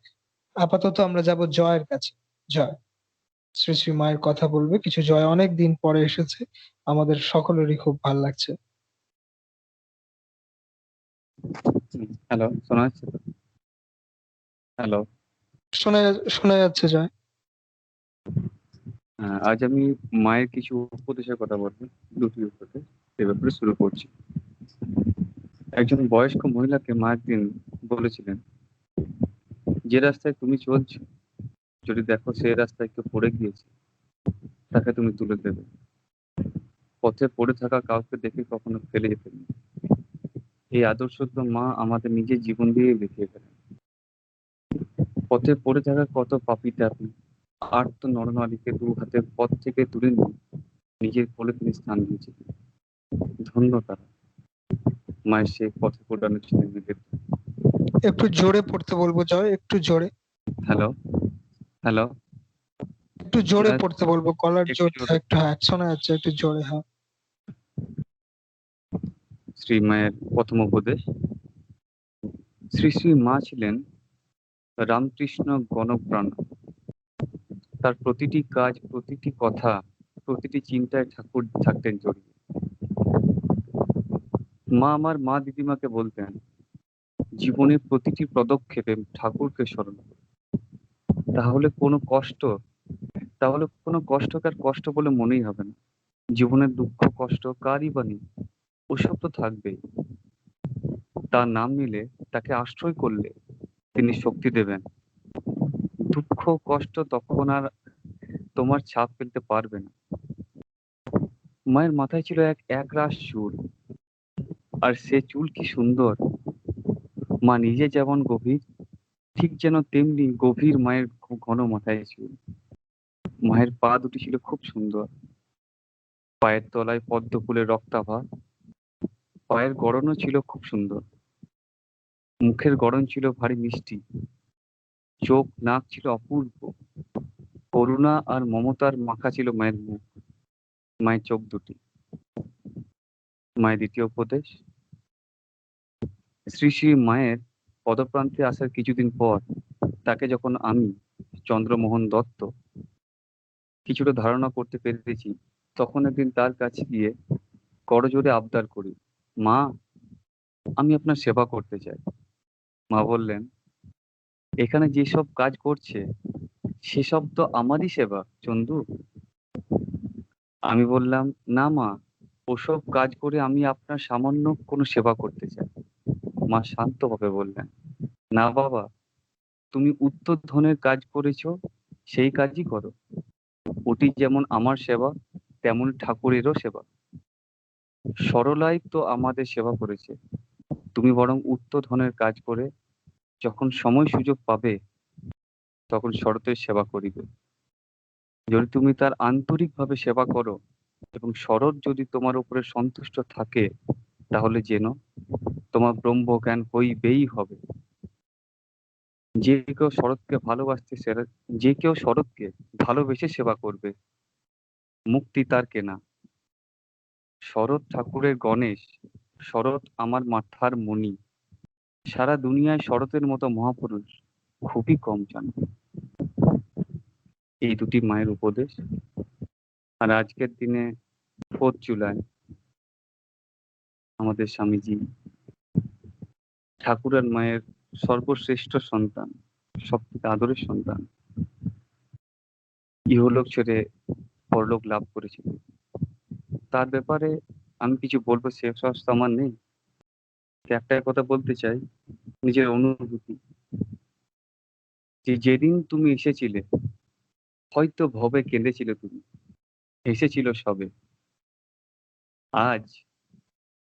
আপাতত আমরা যাব জয়ের কাছে। জয় শ্রী শ্রী মায়ের কথা বলবে কিছু। জয় অনেক দিন পরে এসেছে, আমাদের সকলেরই খুব ভাল লাগছে। হ্যালো, শোনা যাচ্ছে তো? হ্যালো, শোনা যাচ্ছে জয়। আজ আমি মায়ের কিছু উপদেশের কথা বলবো, দুটি উপদেশ, সে ব্যাপারে শুরু করছি। একজন বয়স্ক মহিলাকে মা একদিন বলেছিলেন, যে রাস্তায় তুমি চলছো, যদি দেখো সেই রাস্তায় কেউ পড়ে গিয়েছে, তাকে তুমি তুলে দেবে। পথে পড়ে থাকা কাউকে দেখে কখনো ফেলে যেতে নেই। এই আদর্শ তো মা আমাদের নিজের জীবন দিয়ে দেখিয়ে গেলেন। পথে পড়ে থাকা কত পাপী তাপী আর্ত নরনারীকে দু হাতে পথ থেকে তুলে নিয়ে নিজের কোলে তিনি স্থান দিয়েছিলেন। ধন্য তারা, মায়ের সেই পথে পড়ানো ছেলে মেয়েদের। একটু জোরে পড়তে বলবো জয়, একটু জোরে। হ্যালো হ্যালো, একটু জোরে পড়তে বলবো, গলার একটু জোর জোরে। একটু শোনা যাচ্ছে, একটু জোরে। হ্যাঁ। শ্রী মায়ের প্রথম উপদেশ। শ্রী শ্রী মা ছিলেন রামকৃষ্ণ গণপ্রাণ। তার প্রতিটি কাজ, প্রতিটি কথা, প্রতিটি চিন্তায় ঠাকুর থাকতেন জড়িয়ে। মা আমার মা দিদিমাকে বলতেন, জীবনের প্রতিটি পদক্ষেপে ঠাকুরকে স্মরণ করো। তাহলে কোনো কষ্টকার কষ্ট বলে মনেই হবে না। জীবনের দুঃখ কষ্ট কারই বা নেই, ওসব তো থাকবেই। তার নাম নিলে, তাকে আশ্রয় করলে তিনি শক্তি দেবেন। দুঃখ কষ্ট তখন আর তোমার ছাপ ফেলতে পারবে না। মায়ের মাথায় ছিল এক রাশ চুল, আর সে চুল কি সুন্দর! মা নিজে যেমন গভীর, ঠিক যেন তেমনি গভীর মায়ের ঘন মাথায় চুল। মায়ের পা দুটি ছিল খুব সুন্দর, পায়ের তলায় পদ্ম ফুলের রক্তাভা। পায়ের গড়নও ছিল খুব সুন্দর, মুখের গড়ন ছিল ভারী মিষ্টি, চোখ নাক ছিল অপূর্ব। করুণা আর মমতার মাখা ছিল মায়ের মুখ, মায়ের চোখ দুটি। মায়ের দ্বিতীয় উপদেশ। শ্রী শ্রী মায়ের পদপ্রান্তে আসার কিছুদিন পর তাকে যখন আমি, চন্দ্রমোহন দত্ত, কিছুটা ধারণা করতে পেরেছি, তখন একদিন তার কাছে গিয়ে করজোড়ে আবদার করি, মা, আমি আপনার সেবা করতে চাই। মা বললেন, এখানে যেসব কাজ করছে সেসব তো আমারই সেবা, চন্দু। আমি বললাম, না মা, ওসব কাজ করে আমি আপনার সামান্য কোনো সেবা করতে চাই। মা শান্তভাবে বললেন, না বাবা, তুমি উত্তর ধনের কাজ করেছো, সেই কাজই করো। ওটি যেমন আমার সেবা, তেমন ঠাকুরেরও সেবা। সরলাই তো আমাদের সেবা করেছে, তুমি বরং উত্তর ধনের কাজ করে যখন সময় সুযোগ পাবে তখন শরতের সেবা করিবে। যদি তুমি তার আন্তরিকভাবে সেবা করো এবং শরৎ যদি তোমার উপরে সন্তুষ্ট থাকে, তাহলে যেন তোমার ব্রহ্মজ্ঞান হইবেই হবে। যে কেউ শরৎকে ভালোবাসতে যে কেউ শরৎকে ভালোবেসে সেবা করবে, মুক্তি তার কেনা। শরৎ ঠাকুরের গণেশ, শরৎ আমার মাথার মণি। সারা দুনিয়ায় শরতের মতো মহাপুরুষ খুবই কম জানে। এই দুটি মায়ের উপদেশ। আর আজকের দিনে 4 জুলাই আমাদের স্বামীজি ঠাকুরের মায়ের সর্বশ্রেষ্ঠ সন্তান, সবথেকে আদরের সন্তান, ইহলোক ছেড়ে পরলোক লাভ করেছিলেন। তার ব্যাপারে আমি কিছু বলবো সে সাহস তো আমার নেই। একটাই কথা বলতে চাই, নিজের অনুভূতি, যে যেদিন তুমি এসেছিলে হয়তো ভবে কেঁদেছিলে তুমি, হেসেছিল সবে। আজ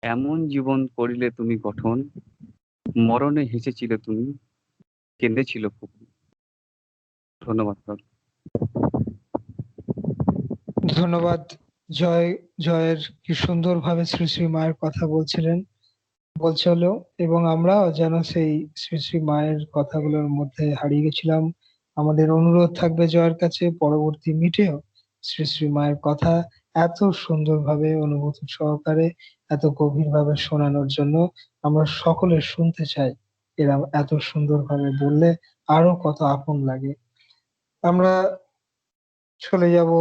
এমন জীবন করিলে তুমি গঠন, মরণে হেসেছিলে তুমি, কেঁদেছিল খুব। ধন্যবাদ। ধন্যবাদ। জয়ের কি সুন্দরভাবে শ্রী শ্রী মায়ের কথা বলছিল, এবং আমরাও যেন সেই শ্রী শ্রী মায়ের কথাগুলোর মধ্যে হারিয়ে গেছিলাম। আমাদের অনুরোধ থাকবে জয়ের কাছে, পরবর্তী মিটেও শ্রী শ্রী মায়ের কথা এত সুন্দরভাবে অনুভূতি সহকারে এত গভীরভাবে শোনানোর জন্য। আমরা সকলে শুনতে চাই, এরা এত সুন্দরভাবে বললে আরো কত আপন লাগে। আমরা চলে যাব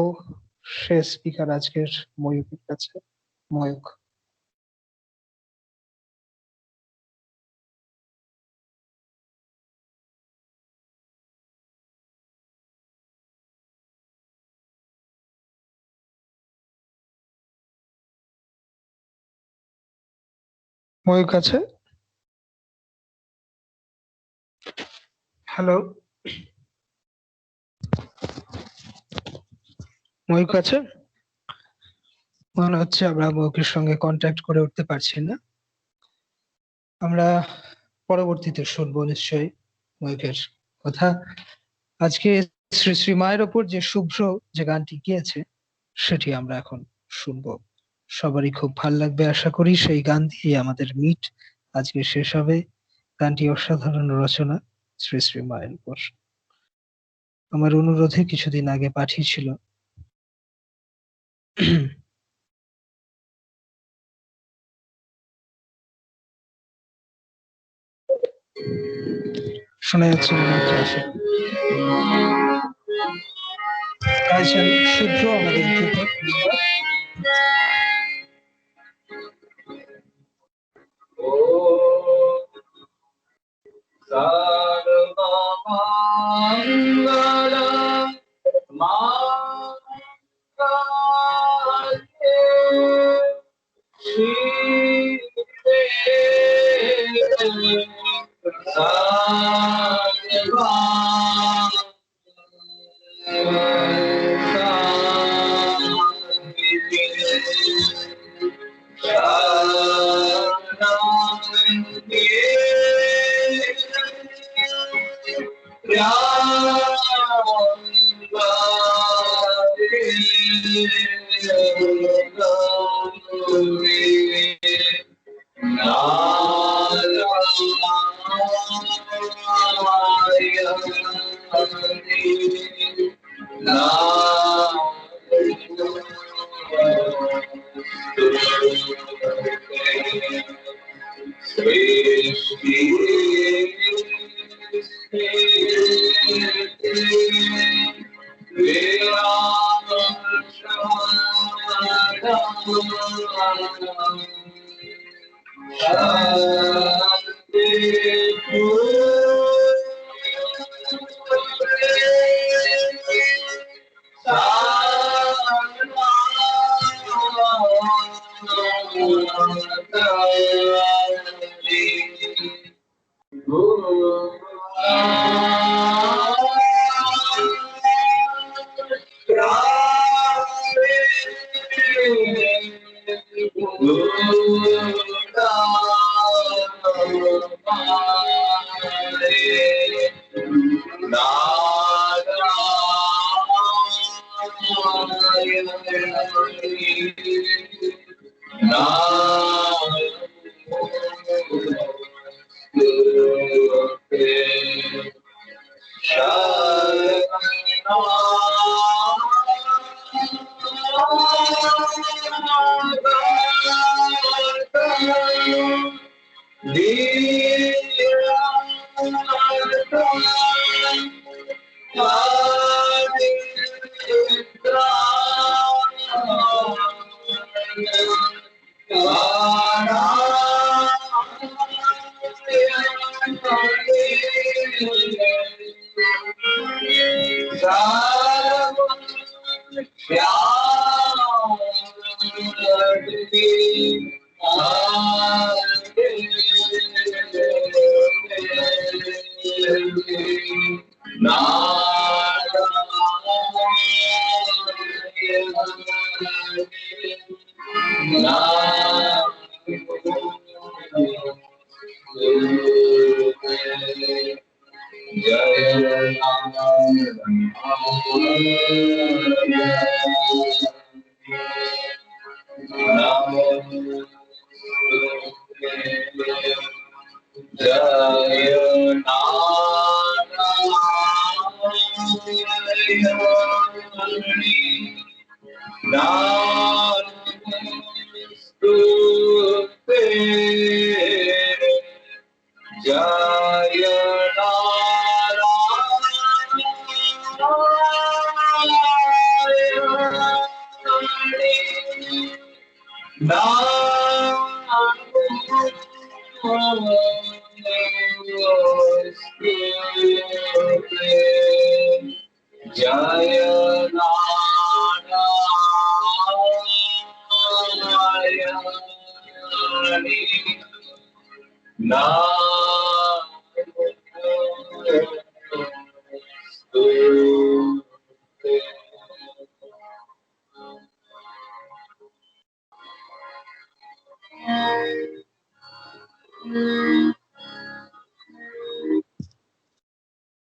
শেষ স্পিকার আজকের ময়ূকের কাছে। ময়ূক। ময়ূক আছে? হ্যালো, ময়ূক আছে? মনে হচ্ছে আমরা ময়ূকের সঙ্গে কন্ট্যাক্ট করে উঠতে পারছি না। আমরা পরবর্তীতে শুনবো নিশ্চয়ই ময়ূকের কথা। আজকে শ্রী শ্রী মায়ের ওপর যে শুভ্র যে গানটি গিয়েছে সেটি আমরা এখন শুনবো। সবারই খুব ভাল লাগবে আশা করি। সেই গান দিয়ে আমাদের মিট আজকে শেষ হবে। গানটি অসাধারণ রচনা শ্রী শ্রী মায়ের উপর। আমার অনুরোধে কিছুদিন আগে পাঠিয়েছিল। শোনা যাচ্ছে মনে হচ্ছে আসে। গাইছেন শুভ্র আমাদের ধ্রুপদ।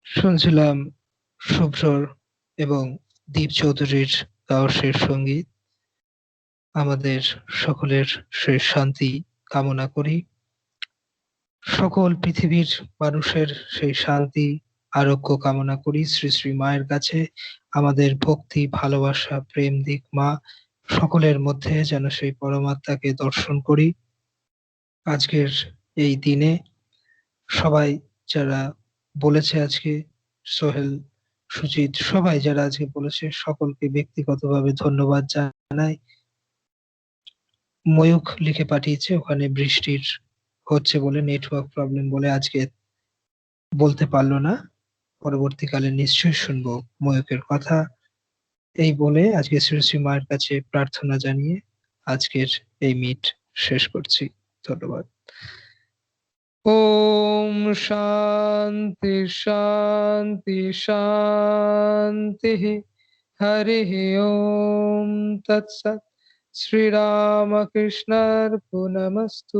শুনছিলাম শুভ্রর এবং দীপ চৌধুরীর গাওয়া শেষ সঙ্গীত। আমাদের সকলের শেষ শান্তি কামনা করি। সকল পৃথিবীর মানুষের সেই শান্তি আরোগ্য কামনা করি। শ্রী শ্রী মায়ের কাছে আমাদের ভক্তি, ভালোবাসা, প্রেম দিক মা সকলের মধ্যে, যেন সেই পরমাত্মাকে দর্শন করি। আজকের এই দিনে সবাই যারা বলেছে আজকে, সোহেল, সুজিত, সবাই যারা আজকে বলেছে সকলকে ব্যক্তিগতভাবে ধন্যবাদ জানাই। ময়ূখ লিখে পাঠিয়েছে ওখানে বৃষ্টির হচ্ছে বলে, নেটওয়ার্ক প্রবলেম বলে আজকে বলতে পারলো না। পরবর্তীকালে নিশ্চয়ই শুনবো ময়ূকের কথা। এই বলে আজকে শ্রী শ্রী মায়ের কাছে প্রার্থনা জানিয়ে আজকের এই মিট শেষ করছি। ধন্যবাদ। ওম শান্তি শান্তি শান্তি। হরি ওম তৎসৎ। শ্রীরামকৃষ্ণার্পণমস্তু।